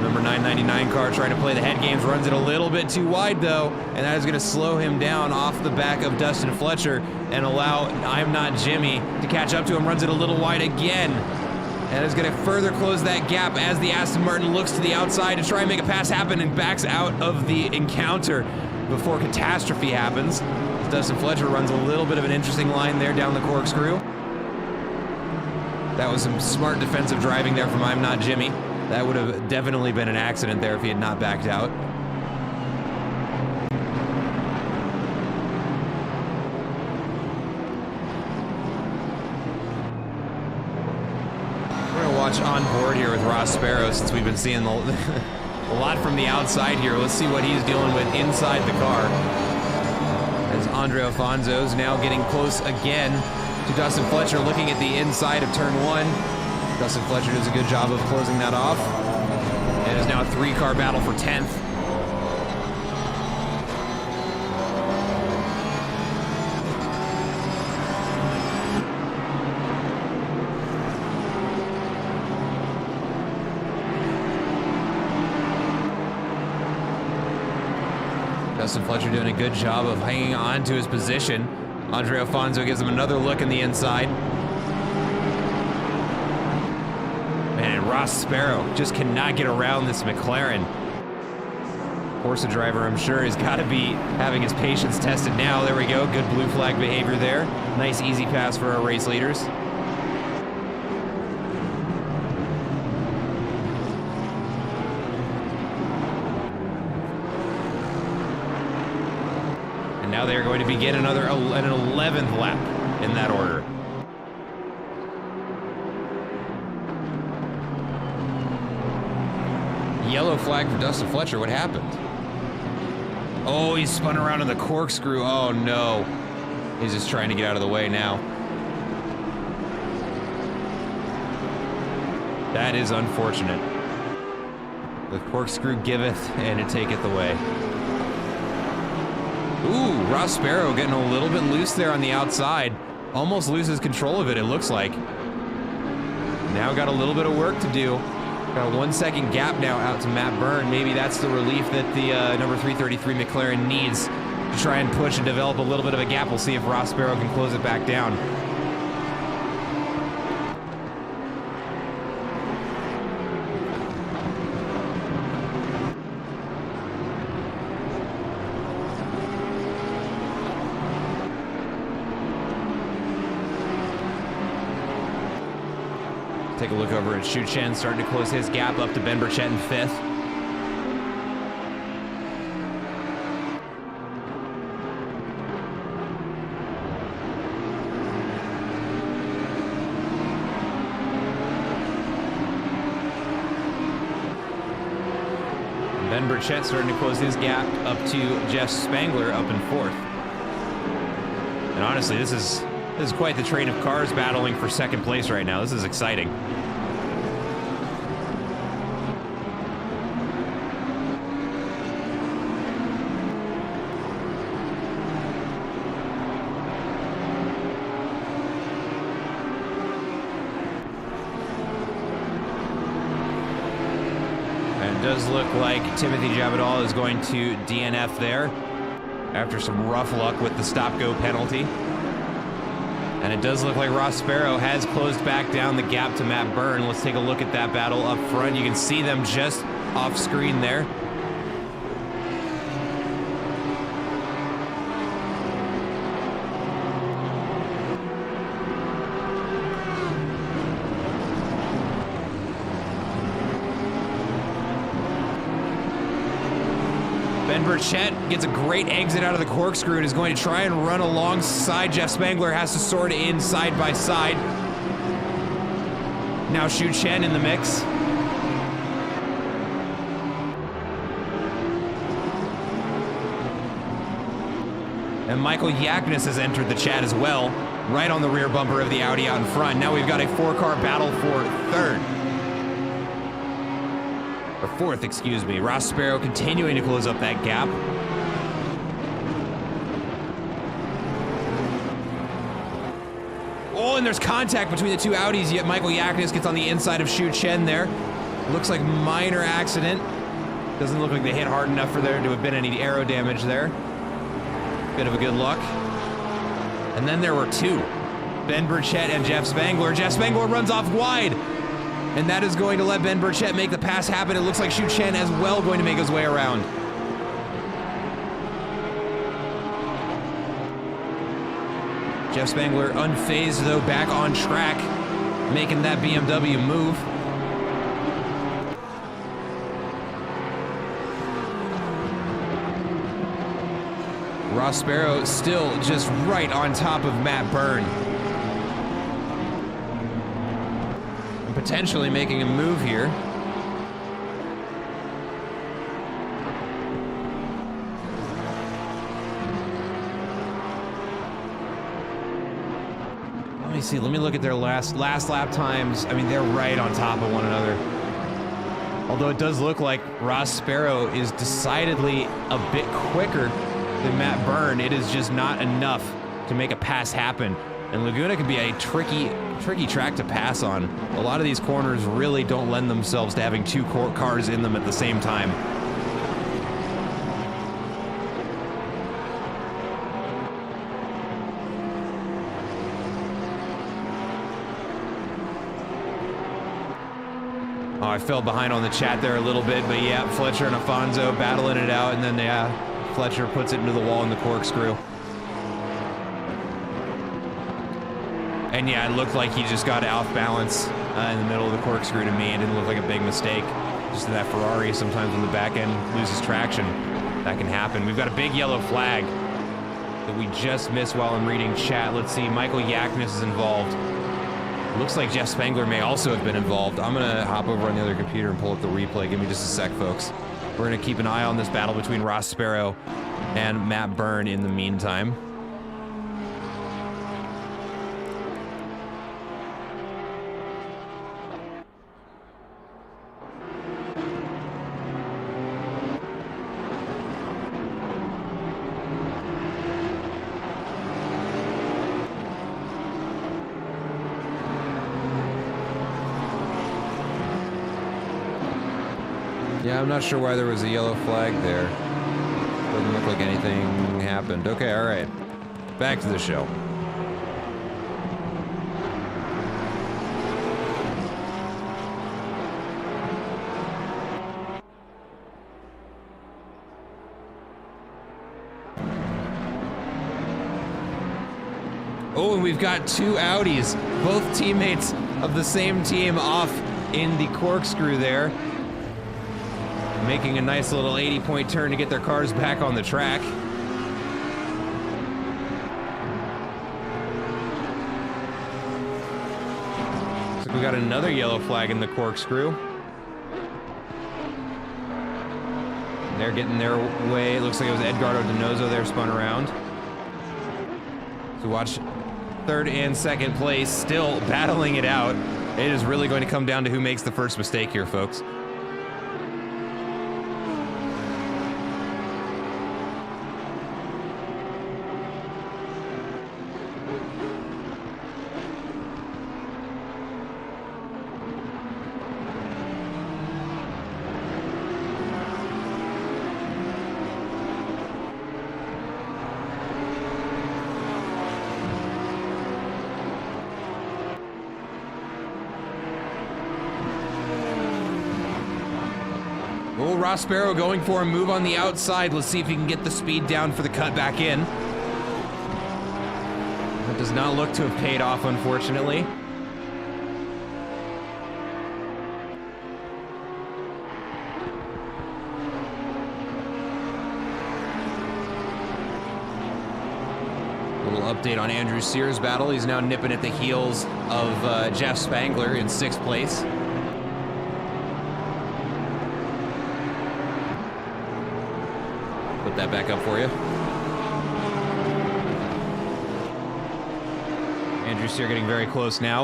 Number 999 car trying to play the head games, runs it a little bit too wide though, and that is going to slow him down off the back of Dustin Fletcher and allow I'm Not Jimmy to catch up to him, runs it a little wide again. And is going to further close that gap as the Aston Martin looks to the outside to try and make a pass happen and backs out of the encounter before catastrophe happens. Dustin Fletcher runs a little bit of an interesting line there down the corkscrew. That was some smart defensive driving there from I'm Not Jimmy. That would have definitely been an accident there if he had not backed out. We're going to watch on board here with Ross Sparrow since we've been seeing a lot from the outside here. Let's see what he's dealing with inside the car. As Andre Alfonso's now getting close again to Dustin Fletcher, looking at the inside of turn 1. Dustin Fletcher does a good job of closing that off. It is now a 3-car battle for 10th. Dustin Fletcher doing a good job of hanging on to his position. Andre Alfonso gives him another look in the inside. Man, Ross Sparrow just cannot get around this McLaren. Forza driver, I'm sure, has got to be having his patience tested now. There we go, good blue flag behavior there. Nice easy pass for our race leaders. And now they're going to begin an 11th lap in that order. Yellow flag for Dustin Fletcher. What happened? Oh, he spun around in the corkscrew. Oh no. He's just trying to get out of the way now. That is unfortunate. The corkscrew giveth and it taketh away. Ooh, Ross Sparrow getting a little bit loose there on the outside. Almost loses control of it, it looks like. Now got a little bit of work to do. Got a 1 second gap now out to Matt Byrne. Maybe that's the relief that the number 333 McLaren needs to try and push and develop a little bit of a gap. We'll see if Ross Sparrow can close it back down. Take a look over at Xu Chen, starting to close his gap up to Ben Burchett in 5th. Ben Burchett starting to close his gap up to Jeff Spangler up in 4th. And honestly, this is quite the train of cars battling for 2nd place right now. This is exciting. And it does look like Timothy Jabadal is going to DNF there after some rough luck with the stop-go penalty. And it does look like Ross Sparrow has closed back down the gap to Matt Byrne. Let's take a look at that battle up front. You can see them just off screen there. Ben Burchett gets a great exit out of the corkscrew and is going to try and run alongside Jeff Spangler. Has to sort in side by side. Now Xu Chen in the mix. And Michael Yaknis has entered the chat as well, right on the rear bumper of the Audi out in front. Now we've got a 4-car battle for 3rd. Or 4th, excuse me. Ross Sparrow continuing to close up that gap. Oh, and there's contact between the two Audis, yet Michael Yaknis gets on the inside of Xu Chen there. Looks like minor accident. Doesn't look like they hit hard enough for there to have been any aero damage there. Bit of a good luck. And then there were 2. Ben Burchett and Jeff Spangler. Jeff Spangler runs off wide. And that is going to let Ben Burchett make the pass happen. It looks like Xu Chen as well going to make his way around. Jeff Spangler unfazed though, back on track, making that BMW move. Ross Sparrow still just right on top of Matt Byrne. Potentially making a move here. Let me see, let me look at their last lap times. I mean, they're right on top of one another. Although it does look like Ross Sparrow is decidedly a bit quicker than Matt Byrne. It is just not enough to make a pass happen. And Laguna can be a tricky track to pass on. A lot of these corners really don't lend themselves to having 2 cars in them at the same time. I fell behind on the chat there a little bit, but yeah, Fletcher and Afonso battling it out, and then Fletcher puts it into the wall in the corkscrew. And yeah, it looked like he just got off balance in the middle of the corkscrew to me. It didn't look like a big mistake. Just that Ferrari, sometimes when the back end loses traction, that can happen. We've got a big yellow flag that we just missed while I'm reading chat. Let's see, Michael Yaknis is involved. Looks like Jeff Spangler may also have been involved. I'm gonna hop over on the other computer and pull up the replay. Give me just a sec, folks. We're gonna keep an eye on this battle between Ross Sparrow and Matt Byrne in the meantime. Yeah, I'm not sure why there was a yellow flag there. Doesn't look like anything happened. Okay, all right. Back to the show. Oh, and we've got two Audis, both teammates of the same team off in the corkscrew there. Making a nice little 80-point turn to get their cars back on the track. Looks like we got another yellow flag in the corkscrew. They're getting their way. It looks like it was Edgardo Donoso there spun around. So watch third and second place, still battling it out. It is really going to come down to who makes the first mistake here, folks. Oh, Ross Sparrow going for a move on the outside. Let's see if he can get the speed down for the cut back in. That does not look to have paid off, unfortunately. Little update on Andrew Sears' battle. He's now nipping at the heels of Jeff Spangler in 6th place. That back up for you. Andrew Sear getting very close now.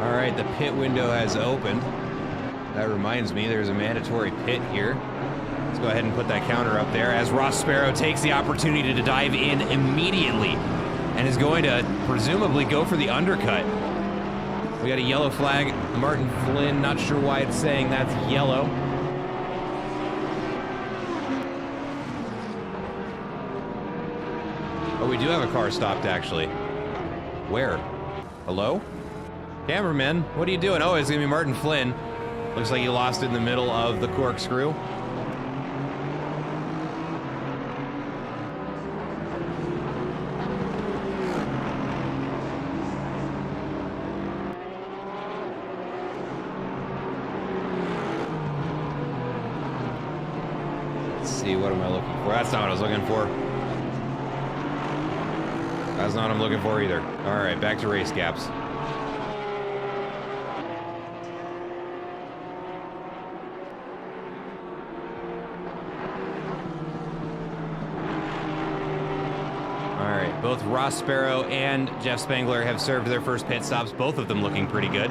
All right, the pit window has opened. That reminds me, there's a mandatory pit here. Let's go ahead and put that counter up there as Ross Sparrow takes the opportunity to dive in immediately and is going to presumably go for the undercut. We got a yellow flag. Martin Flynn, not sure why it's saying that's yellow. Oh, we do have a car stopped, actually. Where? Hello? Cameraman, what are you doing? Oh, it's gonna be Martin Flynn. Looks like he lost it in the middle of the corkscrew. Let's see, what am I looking for? That's not what I was looking for. That's not what I'm looking for either. All right, back to race gaps. Both Ross Sparrow and Jeff Spangler have served their first pit stops, both of them looking pretty good.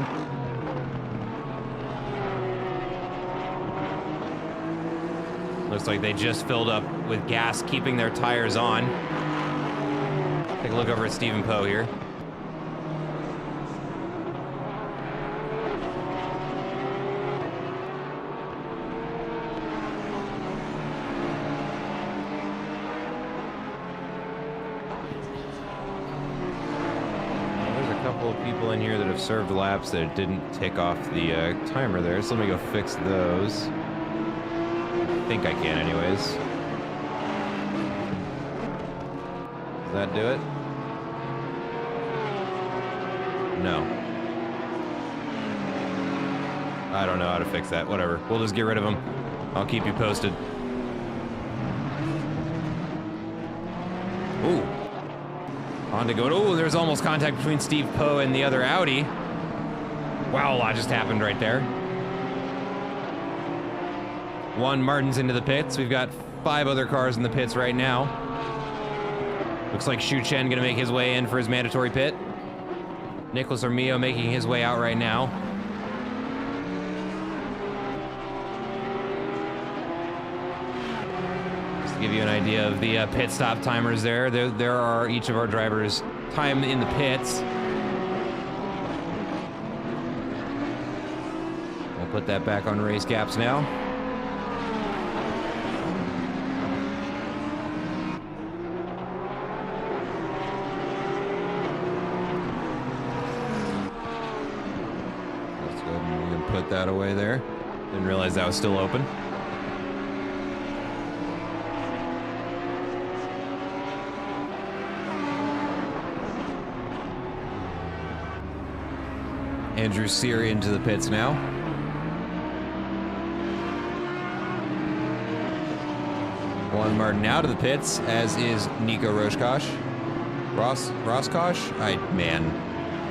Looks like they just filled up with gas, keeping their tires on. Take a look over at Stephen Poe here. people in here that have served laps that didn't tick off the timer there, so let me go fix those. I think I can anyways. Does that do it? No. I don't know how to fix that. Whatever. We'll just get rid of them. I'll keep you posted. Ooh. On to go. Oh, there's almost contact between Steve Poe and the other Audi. Wow, a lot just happened right there. Juan Martin's into the pits. We've got 5 other cars in the pits right now. Looks like Shu Chen gonna make his way in for his mandatory pit. Nicholas Armillo making his way out right now. Just to give you an idea of the pit stop timers there are each of our drivers' time in the pits. We'll put that back on race gaps now. Put that away there. Didn't realize that was still open. Andrew Sear into the pits now. Juan Martin out of the pits, as is Nico Roscosh. Roscosh? Man.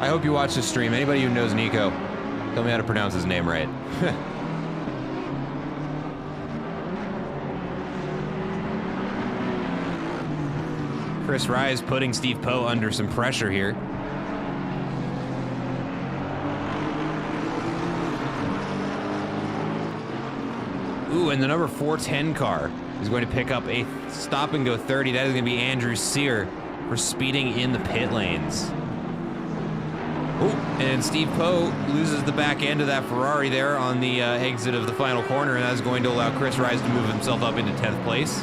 I hope you watch this stream. Anybody who knows Nico, tell me how to pronounce his name right. Chris Rise putting Steve Poe under some pressure here. Ooh, and the number 410 car is going to pick up a stop and go 30. That is going to be Andrew Sear for speeding in the pit lanes. Oh, and Steve Poe loses the back end of that Ferrari there on the exit of the final corner, and that is going to allow Chris Rise to move himself up into 10th place.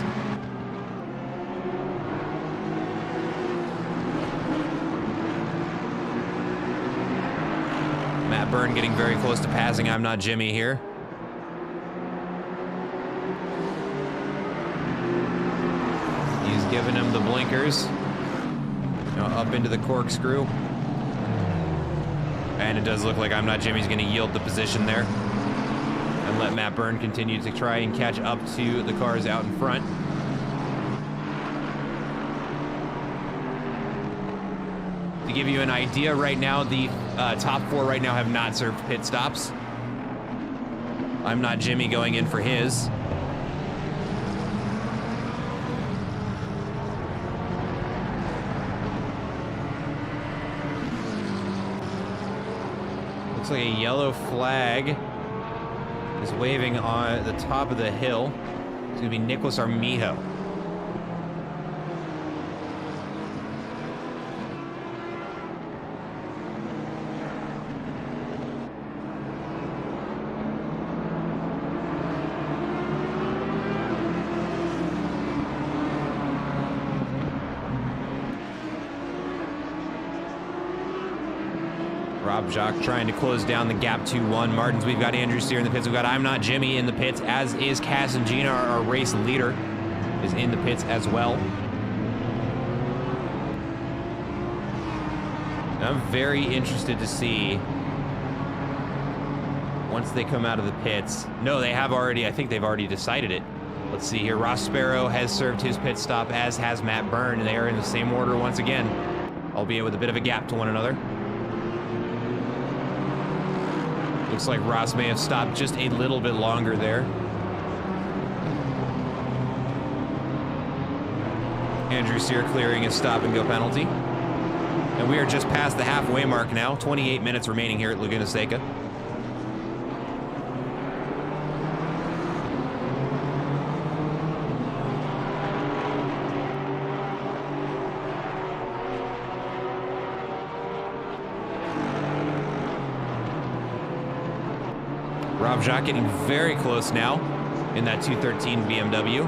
Matt Byrne getting very close to passing I'm Not Jimmy here. He's giving him the blinkers. Now up into the corkscrew. And it does look like I'm Not Jimmy's going to yield the position there and let Matt Byrne continue to try and catch up to the cars out in front. To give you an idea right now, the top 4 right now have not served pit stops. I'm Not Jimmy going in for his. Looks like a yellow flag is waving on the top of the hill. It's gonna be Nicholas Armijo. Rob Jacques trying to close down the gap to Juan Martins. We've got Andrew Sear in the pits. We've got I'm Not Jimmy in the pits, as is Cass and Gina. Our race leader is in the pits as well. I'm very interested to see once they come out of the pits. No, they have already, I think they've already decided it. Let's see here. Ross Sparrow has served his pit stop, as has Matt Byrne, and they are in the same order once again, albeit with a bit of a gap to one another. Looks like Ross may have stopped just a little bit longer there. Andrew Sear clearing his stop and go penalty. And we are just past the halfway mark now. 28 minutes remaining here at Laguna Seca. Rob Jacques getting very close now in that 213 BMW.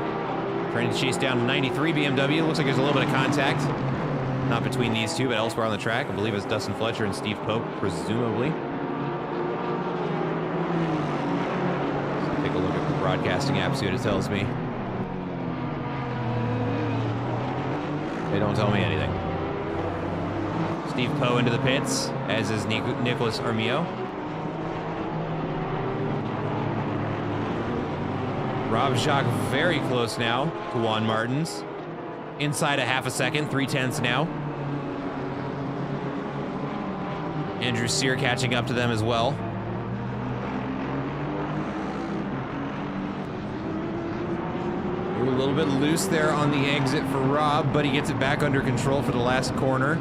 Trying to chase down 93 BMW. Looks like there's a little bit of contact. Not between these two, but elsewhere on the track. I believe it's Dustin Fletcher and Steve Pope, presumably. Let's take a look at the broadcasting app, see what it tells me. They don't tell me anything. Steve Poe into the pits, as is Nicholas Armio. Rob Jacques very close now to Juan Martins. Inside a half a second, 3/10 now. Andrew Sear catching up to them as well. A little bit loose there on the exit for Rob, but he gets it back under control for the last corner.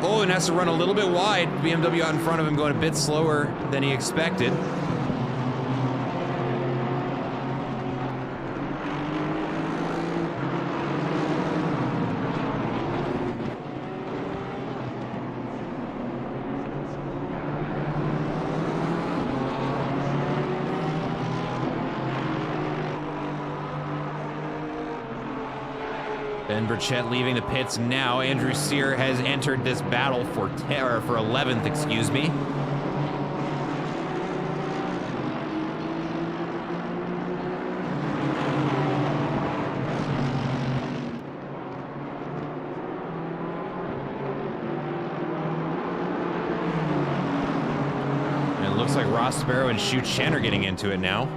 Oh, and has to run a little bit wide. BMW out in front of him going a bit slower than he expected. Ben Burchett leaving the pits now. Andrew Sear has entered this battle for 11th, excuse me. And it looks like Ross Sparrow and Shu Chen are getting into it now.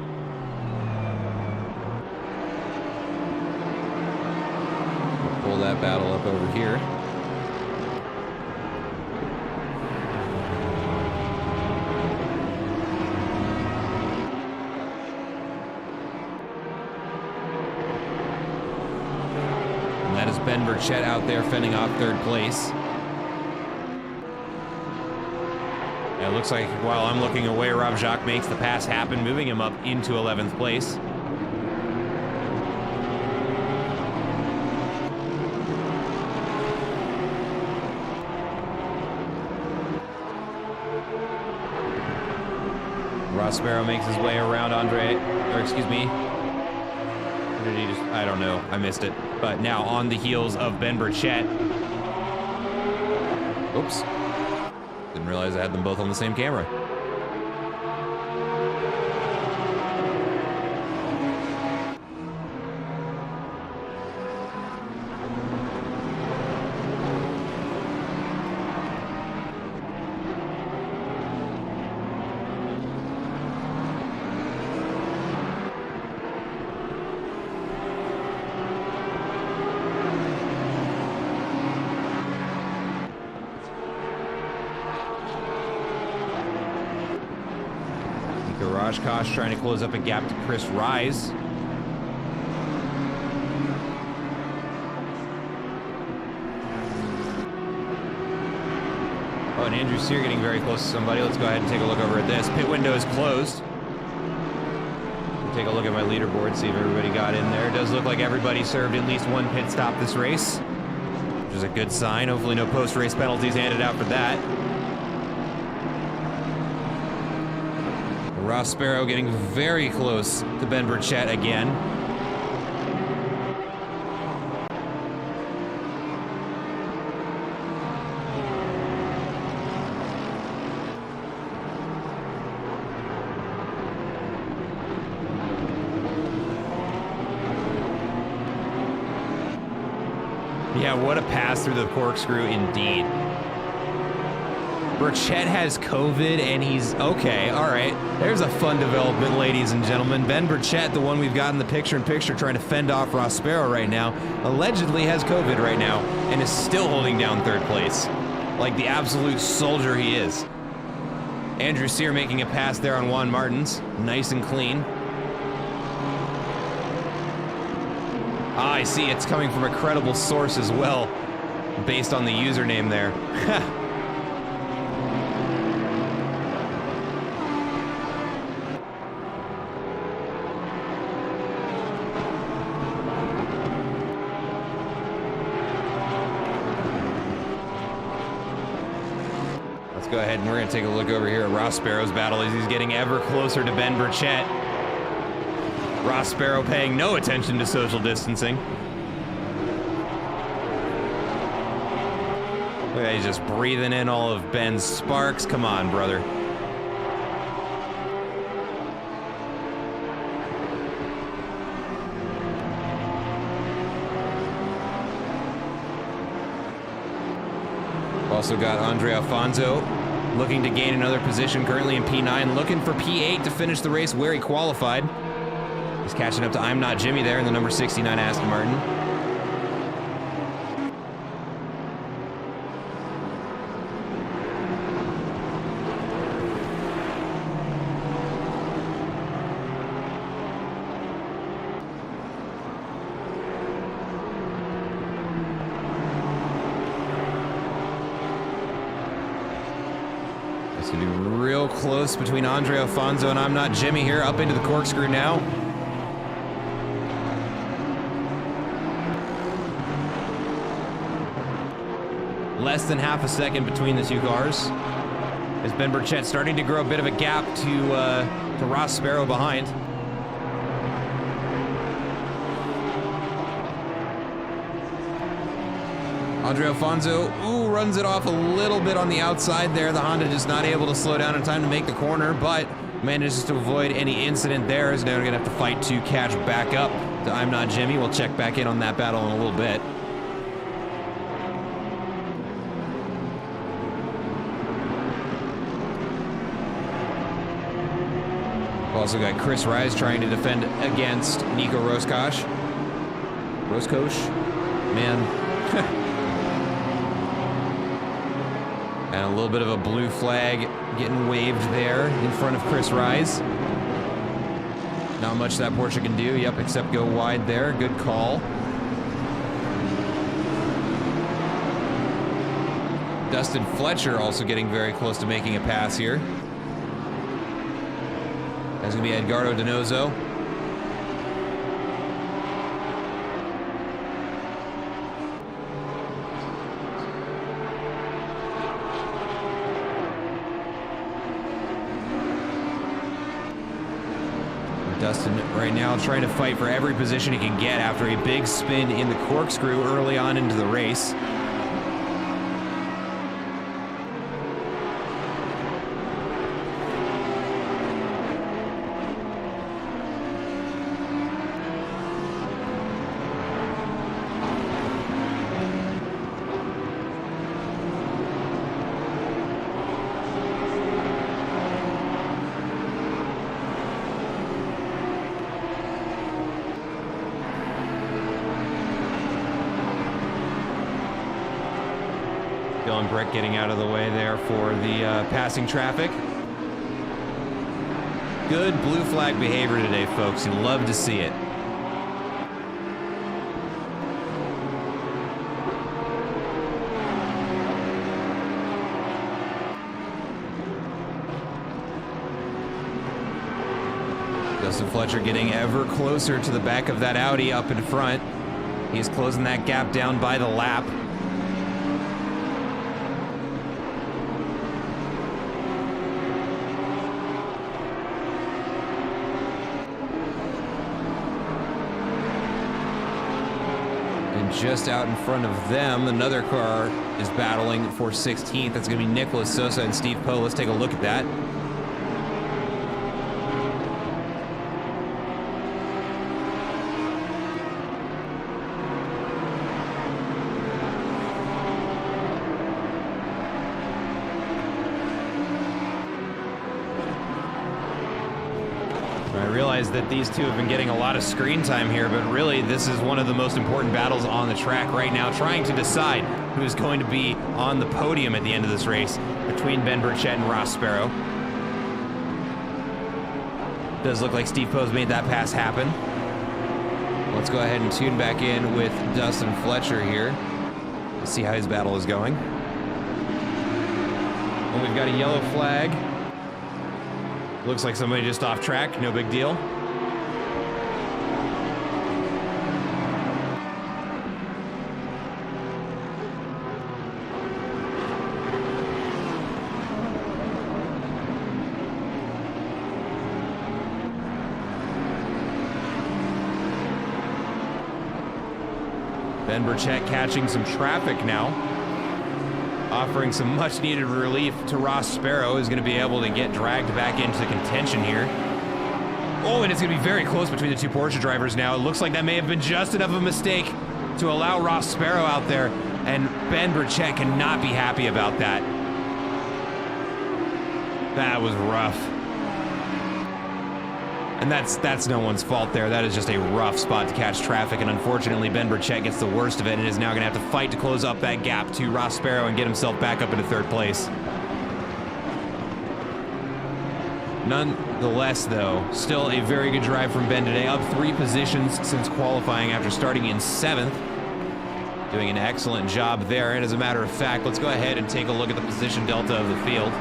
That battle up over here. And that is Ben Burchett out there fending off third place. Yeah, it looks like while I'm looking away, Rob Jacques makes the pass happen, moving him up into 11th place. Ross Sparrow makes his way around I don't know, I missed it. But now on the heels of Ben Burchett. Oops. Didn't realize I had them both on the same camera. Kosh trying to close up a gap to Chris Rise. Oh, and Andrew Sear getting very close to somebody. Let's go ahead and take a look over at this. Pit window is closed. Take a look at my leaderboard, see if everybody got in there. It does look like everybody served at least one pit stop this race, which is a good sign. Hopefully no post-race penalties handed out for that. Ross Sparrow getting very close to Ben Burchett again. Yeah, what a pass through the corkscrew indeed. Burchett has COVID and he's okay. All right, there's a fun development, ladies and gentlemen. Ben Burchett, the one we've got in the picture-in-picture trying to fend off Ross Sparrow right now, allegedly has COVID right now and is still holding down third place like the absolute soldier he is. Andrew Sear making a pass there on Juan Martins, nice and clean. Ah, I see, it's coming from a credible source as well, based on the username there. Go ahead and we're going to take a look over here at Ross Sparrow's battle as he's getting ever closer to Ben Burchett. Ross Sparrow paying no attention to social distancing. Look at that, he's just breathing in all of Ben's sparks. Come on, brother. Also got Andre Alfonso looking to gain another position, currently in P9, looking for P8 to finish the race where he qualified. He's catching up to I'm Not Jimmy there in the number 69 Aston Martin. It's gonna be real close between Andre Alfonso and I'm Not Jimmy here, up into the corkscrew now. Less than half a second between the two cars. As Ben Burchett starting to grow a bit of a gap to Ross Sparrow behind. Andre Alfonso, runs it off a little bit on the outside there. The Honda just not able to slow down in time to make the corner, but manages to avoid any incident there. Is now gonna have to fight to catch back up to I'm Not Jimmy. We'll check back in on that battle in a little bit. We've also got Chris Rise trying to defend against Nico Roscosh. Man. And a little bit of a blue flag getting waved there in front of Chris Rise. Not much that Porsche can do, yep, except go wide there. Good call. Dustin Fletcher also getting very close to making a pass here. That's gonna be Edgardo Donoso. Dustin right now trying to fight for every position he can get after a big spin in the corkscrew early on into the race. Dylan Brick getting out of the way there for the passing traffic. Good blue flag behavior today, folks. You love to see it. Dustin Fletcher getting ever closer to the back of that Audi up in front. He's closing that gap down by the lap. Just out in front of them, another car is battling for 16th. That's going to be Nicholas Sosa and Steve Poe. Let's take a look at that. I realize that these two have been getting a lot of screen time here, but really this is one of the most important battles on the track right now, trying to decide who's going to be on the podium at the end of this race between Ben Burchett and Ross Sparrow. Does look like Steve Poe's made that pass happen. Let's go ahead and tune back in with Dustin Fletcher here. Let's see how his battle is going. And we've got a yellow flag. Looks like somebody just off track, no big deal. Ben Burchett catching some traffic now. offering some much-needed relief to Ross Sparrow, who's going to be able to get dragged back into contention here. Oh, and it's going to be very close between the two Porsche drivers now. It looks like that may have been just enough of a mistake to allow Ross Sparrow out there, and Ben Burchett cannot be happy about that. That was rough. And that's no one's fault there. That is just a rough spot to catch traffic, and unfortunately Ben Burchett gets the worst of it and is now going to have to fight to close up that gap to Ross Sparrow and get himself back up into third place. Nonetheless, though, still a very good drive from Ben today, up 3 positions since qualifying after starting in 7th. Doing an excellent job there, and as a matter of fact, let's go ahead and take a look at the position delta of the field.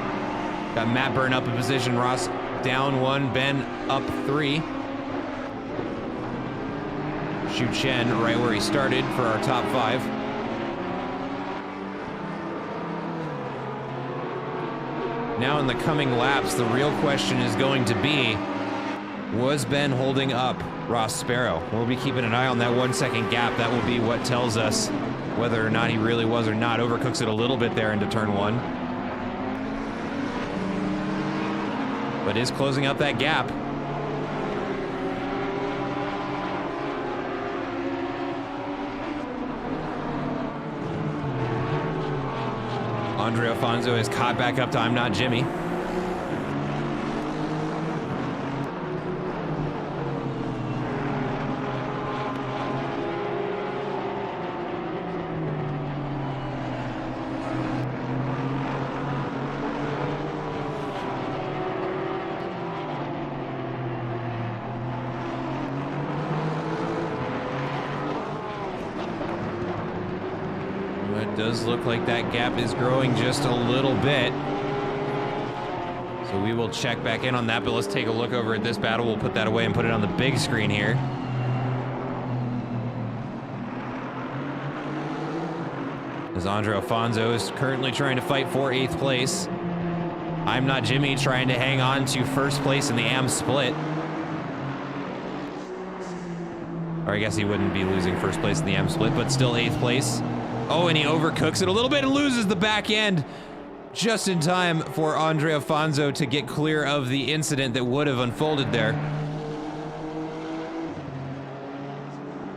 Got Matt Byrne up a position, Ross down 1, Ben up 3. Xu Chen right where he started for our top 5. Now in the coming laps, the real question is going to be, was Ben holding up Ross Sparrow? We'll be keeping an eye on that 1 second gap. That will be what tells us whether or not he really was or not. Overcooks it a little bit there into turn 1. But is closing up that gap. Andre Alfonso is caught back up to I'm Not Jimmy. Does look like that gap is growing just a little bit. So we will check back in on that, but let's take a look over at this battle. We'll put that away and put it on the big screen here. As Andre Alfonso is currently trying to fight for 8th place. I'm Not Jimmy trying to hang on to 1st place in the AM split. Or I guess he wouldn't be losing 1st place in the AM split, but still 8th place. Oh, and he overcooks it a little bit and loses the back end just in time for Andre Alfonso to get clear of the incident that would have unfolded there.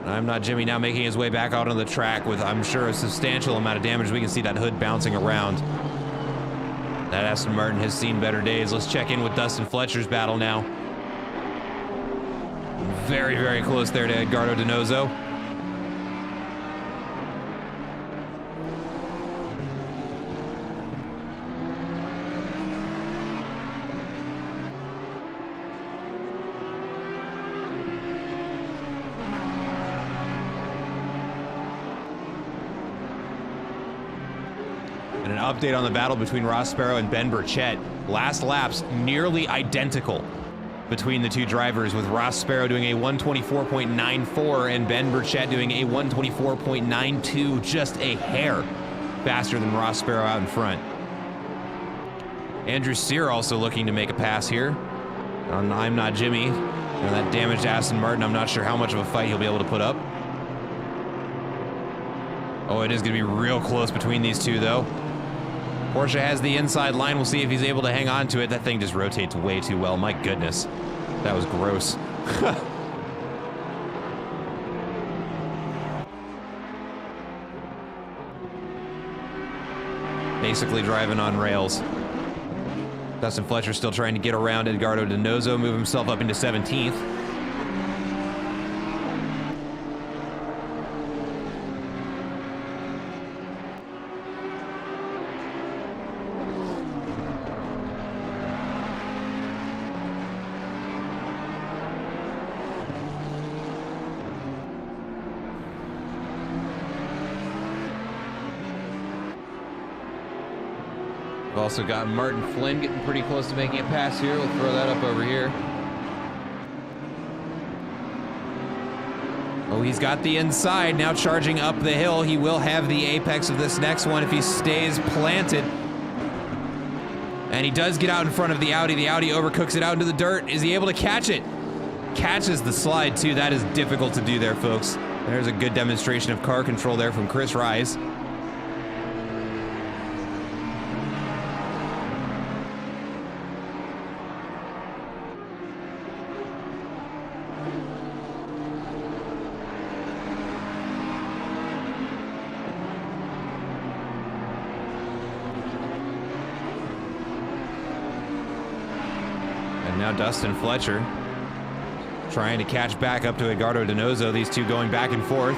I'm Not Jimmy now making his way back out on the track with, I'm sure, a substantial amount of damage. We can see that hood bouncing around. That Aston Martin has seen better days. Let's check in with Dustin Fletcher's battle now. Very, very close there to Edgardo Donoso. And an update on the battle between Ross Sparrow and Ben Burchett. Last laps nearly identical between the two drivers, with Ross Sparrow doing a 124.94 and Ben Burchett doing a 124.92, just a hair faster than Ross Sparrow out in front. Andrew Sear also looking to make a pass here on I'm Not Jimmy. And that damaged Aston Martin, I'm not sure how much of a fight he'll be able to put up. Oh, it is going to be real close between these two, though. Porsche has the inside line. We'll see if he's able to hang on to it. That thing just rotates way too well. My goodness. That was gross. Basically driving on rails. Dustin Fletcher still trying to get around Edgardo Donoso, move himself up into 17th. We've also got Martin Flynn getting pretty close to making a pass here. We'll throw that up over here. Oh, he's got the inside, now charging up the hill. He will have the apex of this next one if he stays planted. And he does get out in front of the Audi. The Audi overcooks it out into the dirt. Is he able to catch it? Catches the slide too. That is difficult to do there, folks. There's a good demonstration of car control there from Chris Rise. And now Dustin Fletcher trying to catch back up to Edgardo Donoso. These two going back and forth.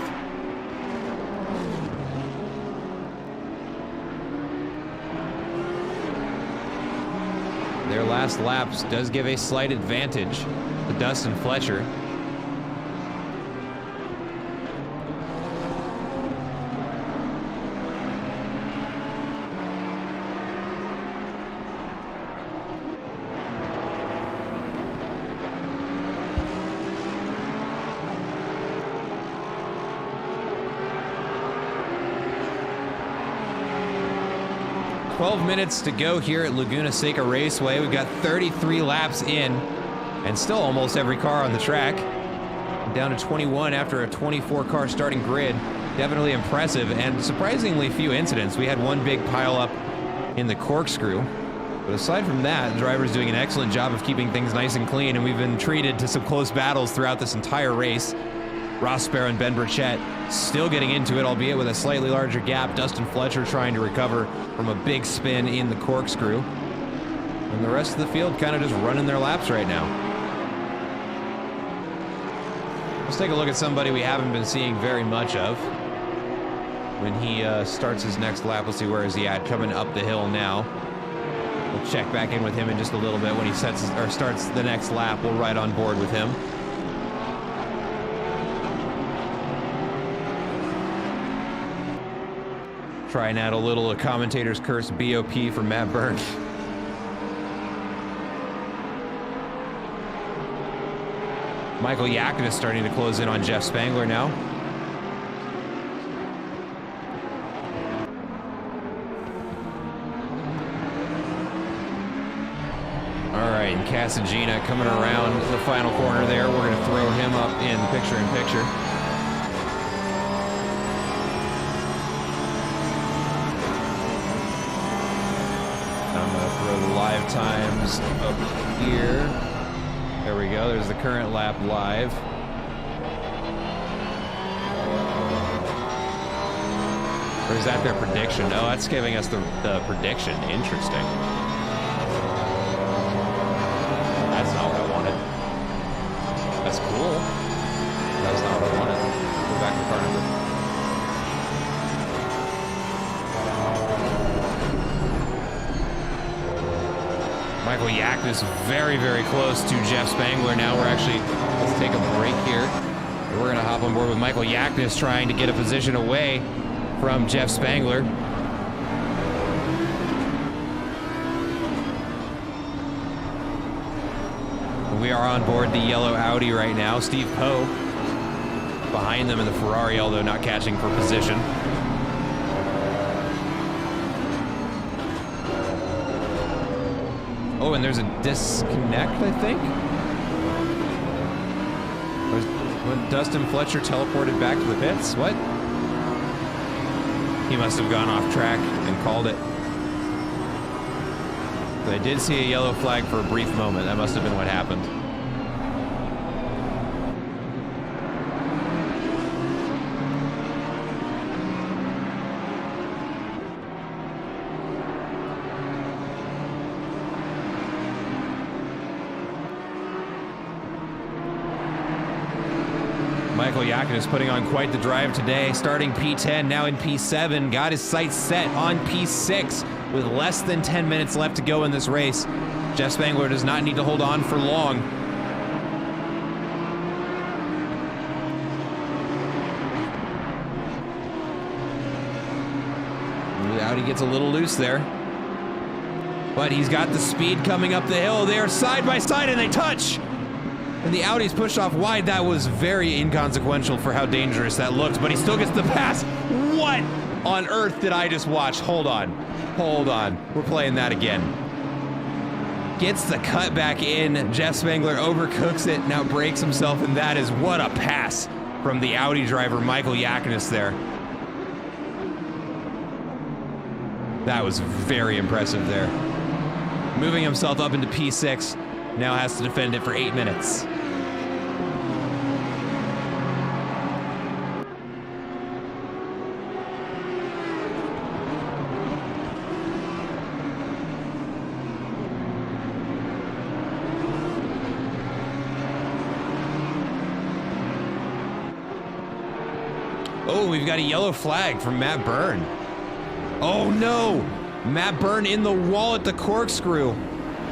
Their last laps does give a slight advantage to Dustin Fletcher. Minutes to go here at Laguna Seca Raceway. We've got 33 laps in and still almost every car on the track. Down to 21 after a 24-car starting grid. Definitely impressive and surprisingly few incidents. We had one big pileup in the Corkscrew. But aside from that, the driver's doing an excellent job of keeping things nice and clean, and we've been treated to some close battles throughout this entire race. Ross Sparrow and Ben Burchett still getting into it, albeit with a slightly larger gap. Dustin Fletcher trying to recover from a big spin in the Corkscrew. And the rest of the field kind of just running their laps right now. Let's take a look at somebody we haven't been seeing very much of. When he starts his next lap, let's see, where is he at? Coming up the hill now. We'll check back in with him in just a little bit. When he starts the next lap, we'll ride on board with him. Trying out a little commentator's curse BOP for Matt Burke. Michael Yakin is starting to close in on Jeff Spangler now. All right, and Casagina coming around the final corner there. We're going to throw him up in picture-in-picture. The live times up here. There we go. There's the current lap live. Or is that their prediction? Oh, that's giving us the prediction. Interesting. That's not what I wanted. That's cool. That's not what I wanted. Go back to car number. Michael Yakin is very, very close to Jeff Spangler now. Let's take a break here. We're going to hop on board with Michael Yakin trying to get a position away from Jeff Spangler. We are on board the yellow Audi right now. Steve Poe behind them in the Ferrari, although not catching for position. Oh, and there's a disconnect, I think? When Dustin Fletcher teleported back to the pits? What? He must have gone off track and called it. But I did see a yellow flag for a brief moment. That must have been what happened. Michael Yakin is putting on quite the drive today, starting P10, now in P7, got his sights set on P6 with less than 10 minutes left to go in this race. Jeff Spangler does not need to hold on for long. The Audi gets a little loose there, but he's got the speed coming up the hill. They are side by side and they touch. And the Audi's pushed off wide. That was very inconsequential for how dangerous that looked, but he still gets the pass. What on earth did I just watch? Hold on. We're playing that again. Gets the cut back in. Jeff Spangler overcooks it, now breaks himself, and that is what a pass from the Audi driver, Michael Yakinis there. That was very impressive there. Moving himself up into P6, now has to defend it for 8 minutes. Oh, we've got a yellow flag from Matt Byrne. Oh no! Matt Byrne in the wall at the Corkscrew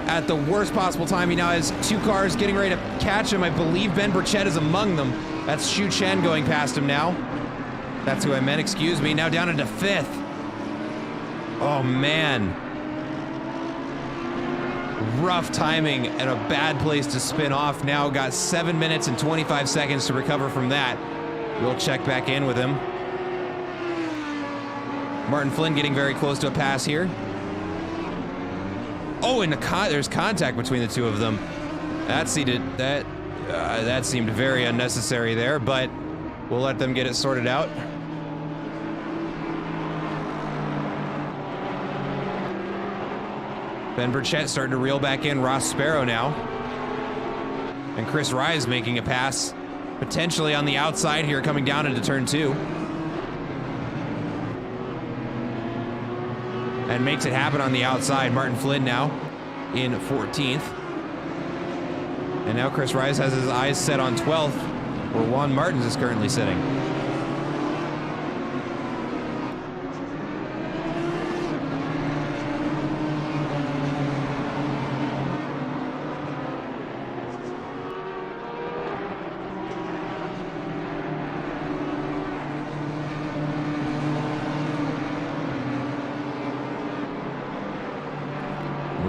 at the worst possible time. He now has 2 cars getting ready to catch him. I believe Ben Burchett is among them. That's Xu Chen going past him now. That's who I meant, excuse me. Now down into 5th. Oh man. Rough timing and a bad place to spin off. Now got 7 minutes and 25 seconds to recover from that. We'll check back in with him. Martin Flynn getting very close to a pass here. Oh, and there's contact between the two of them. That seemed very unnecessary there, but we'll let them get it sorted out. Ben Burchett starting to reel back in Ross Sparrow now. And Chris Rise making a pass, potentially on the outside here, coming down into turn 2. And makes it happen on the outside. Martin Flynn now in 14th. And now Chris Rise has his eyes set on 12th, where Juan Martins is currently sitting.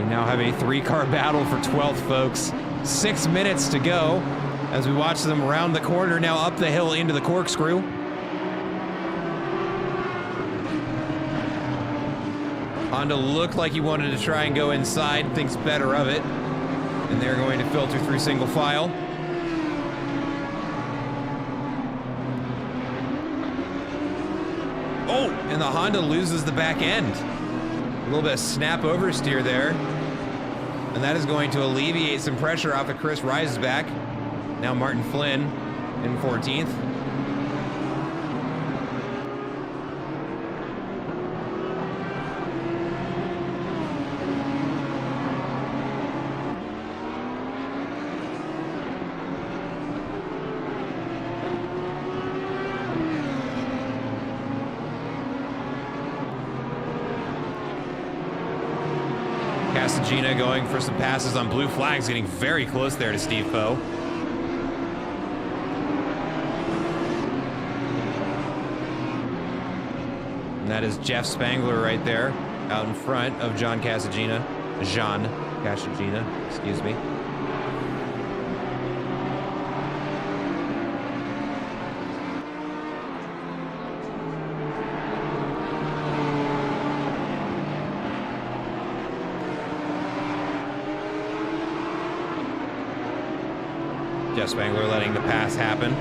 Now have a 3-car battle for 12th, folks. 6 minutes to go as we watch them round the corner, now up the hill into the Corkscrew. Honda looked like he wanted to try and go inside, thinks better of it. And they're going to filter through single file. Oh, and the Honda loses the back end. A little bit of snap oversteer there. And that is going to alleviate some pressure off of Chris Rise's back. Now Martin Flynn in 14th. Casagina going for some passes on blue flags, getting very close there to Steve Poe. And that is Jeff Spangler right there, out in front of Jean Casagina, excuse me. Jeff Spangler letting the pass happen.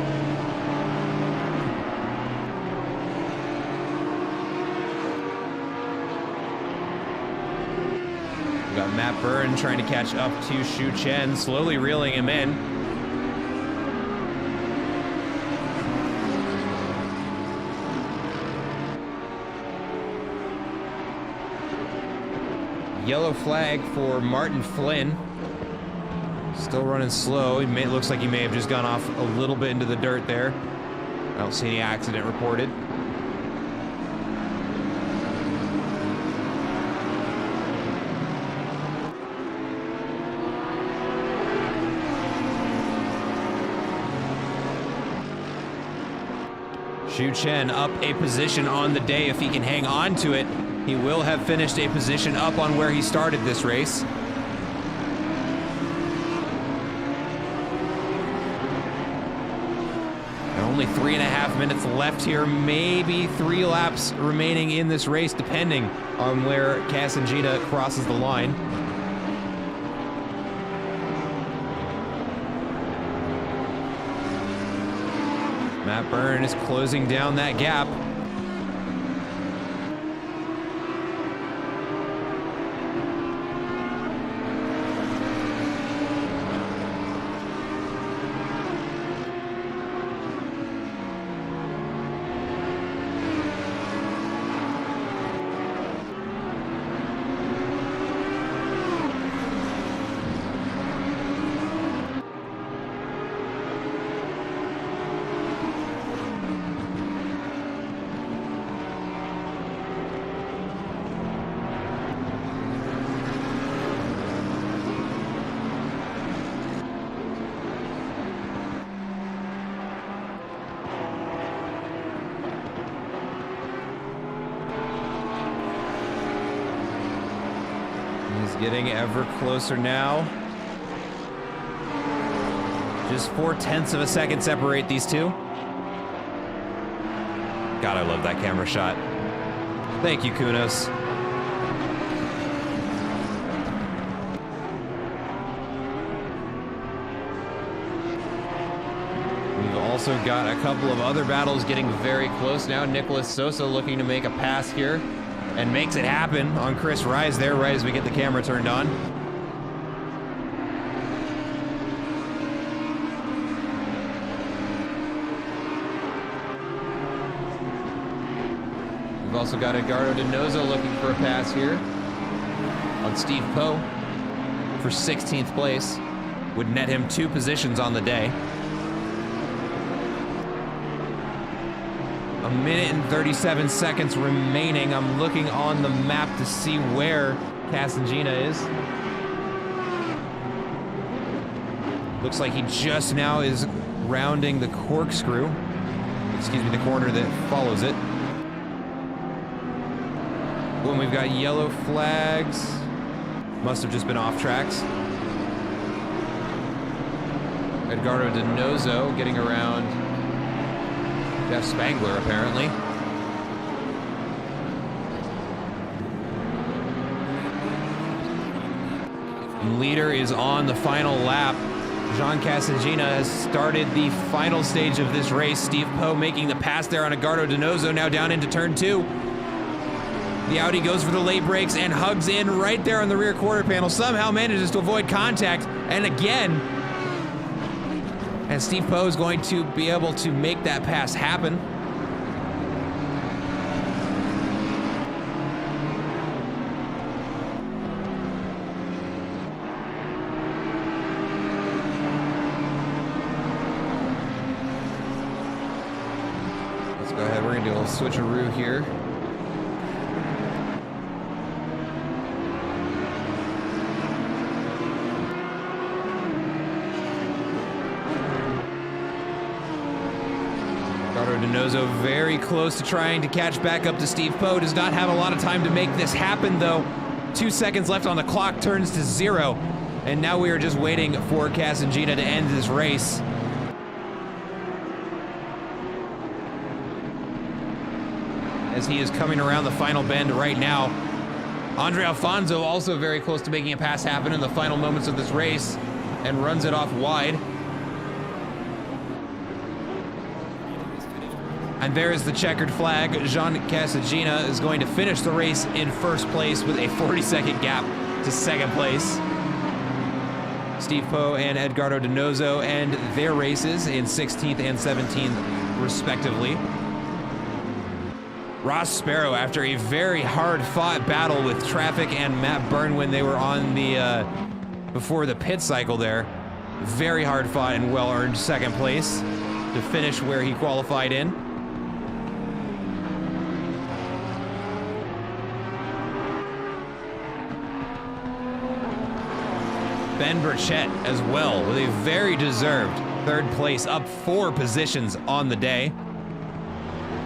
We got Matt Byrne trying to catch up to Xu Chen, slowly reeling him in. Yellow flag for Martin Flynn. Still running slow. Looks like he may have just gone off a little bit into the dirt there. I don't see any accident reported. Xu Chen up a position on the day. If he can hang on to it, he will have finished a position up on where he started this race. Only 3.5 minutes left here, maybe 3 laps remaining in this race, depending on where Casagina crosses the line. Matt Byrne is closing down that gap. Getting ever closer now. Just 0.4 of a second separate these two. God, I love that camera shot. Thank you, Kunos. We've also got a couple of other battles getting very close now. Nicholas Sosa looking to make a pass here and makes it happen on Chris Rise there right as we get the camera turned on. We've also got Edgardo Donoso looking for a pass here on Steve Poe for 16th place. Would net him 2 positions on the day. A minute and 37 seconds remaining. I'm looking on the map to see where Casangina is. Looks like he just now is rounding the corkscrew. Excuse me, the corner that follows it. When we've got yellow flags. Must have just been off tracks. Edgardo Donoso getting around Jeff Spangler, apparently. Leader is on the final lap. Jean Casangina has started the final stage of this race. Steve Poe making the pass there on Edgardo Donoso, now down into turn 2. The Audi goes for the late brakes and hugs in right there on the rear quarter panel. Somehow manages to avoid contact, and again, and Steve Poe is going to be able to make that pass happen. Let's go ahead, we're gonna do a little switcheroo here. Donoso very close to trying to catch back up to Steve Poe. Does not have a lot of time to make this happen, though. 2 seconds left on the clock, turns to 0. And now we are just waiting for Casangina to end this race. As he is coming around the final bend right now. Andre Alfonso also very close to making a pass happen in the final moments of this race and runs it off wide. And there is the checkered flag. Jean Casangina is going to finish the race in first place with a 40-second gap to second place. Steve Poe and Edgardo Donoso end their races in 16th and 17th, respectively. Ross Sparrow, after a very hard-fought battle with traffic and Matt Byrne when they were on the, before the pit cycle there, very hard-fought and well-earned second place to finish where he qualified in. Ben Burchett as well with a very deserved 3rd place, up 4 positions on the day.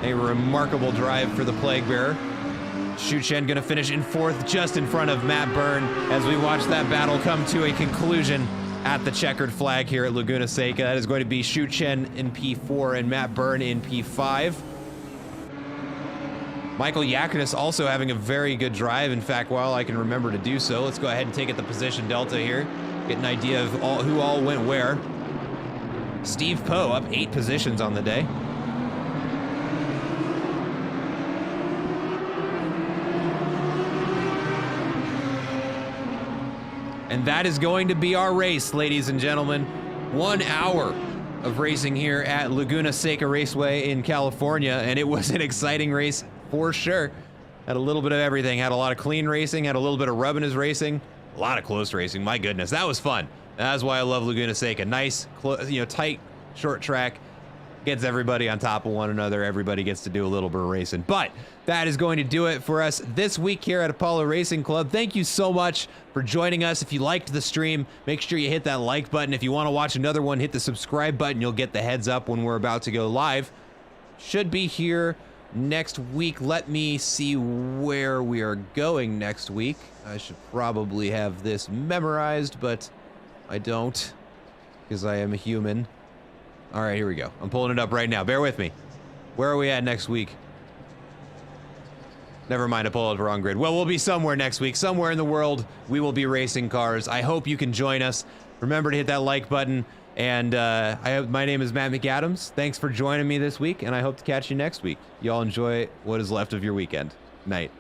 A remarkable drive for the Plague Bearer. Shu Chen gonna finish in 4th, just in front of Matt Byrne as we watch that battle come to a conclusion at the checkered flag here at Laguna Seca. That is going to be Shu Chen in P4 and Matt Byrne in P5. Michael Yakunis also having a very good drive. In fact, while I can remember to do so, let's go ahead and take it the position delta here. Get an idea of who all went where. Steve Poe up 8 positions on the day. And that is going to be our race, ladies and gentlemen. 1 hour of racing here at Laguna Seca Raceway in California, and it was an exciting race for sure. Had a little bit of everything. Had a lot of clean racing, had a little bit of rubbing his racing, a lot of close racing. My goodness, that was fun. That's why I love Laguna Seca. Nice, tight, short track. Gets everybody on top of one another. Everybody gets to do a little bit of racing. But that is going to do it for us this week here at Apollo Racing Club. Thank you so much for joining us. If you liked the stream, make sure you hit that like button. If you want to watch another one, hit the subscribe button. You'll get the heads up when we're about to go live. Should be here next week. Let me see where we are going next week. I should probably have this memorized, but I don't, because I am a human. All right, here we go. I'm pulling it up right now. Bear with me. Where are we at next week? Never mind, I pulled up the wrong grid. Well, we'll be somewhere next week. Somewhere in the world, we will be racing cars. I hope you can join us. Remember to hit that like button. And my name is Matt McAdams. Thanks for joining me this week, and I hope to catch you next week. Y'all enjoy what is left of your weekend. Night.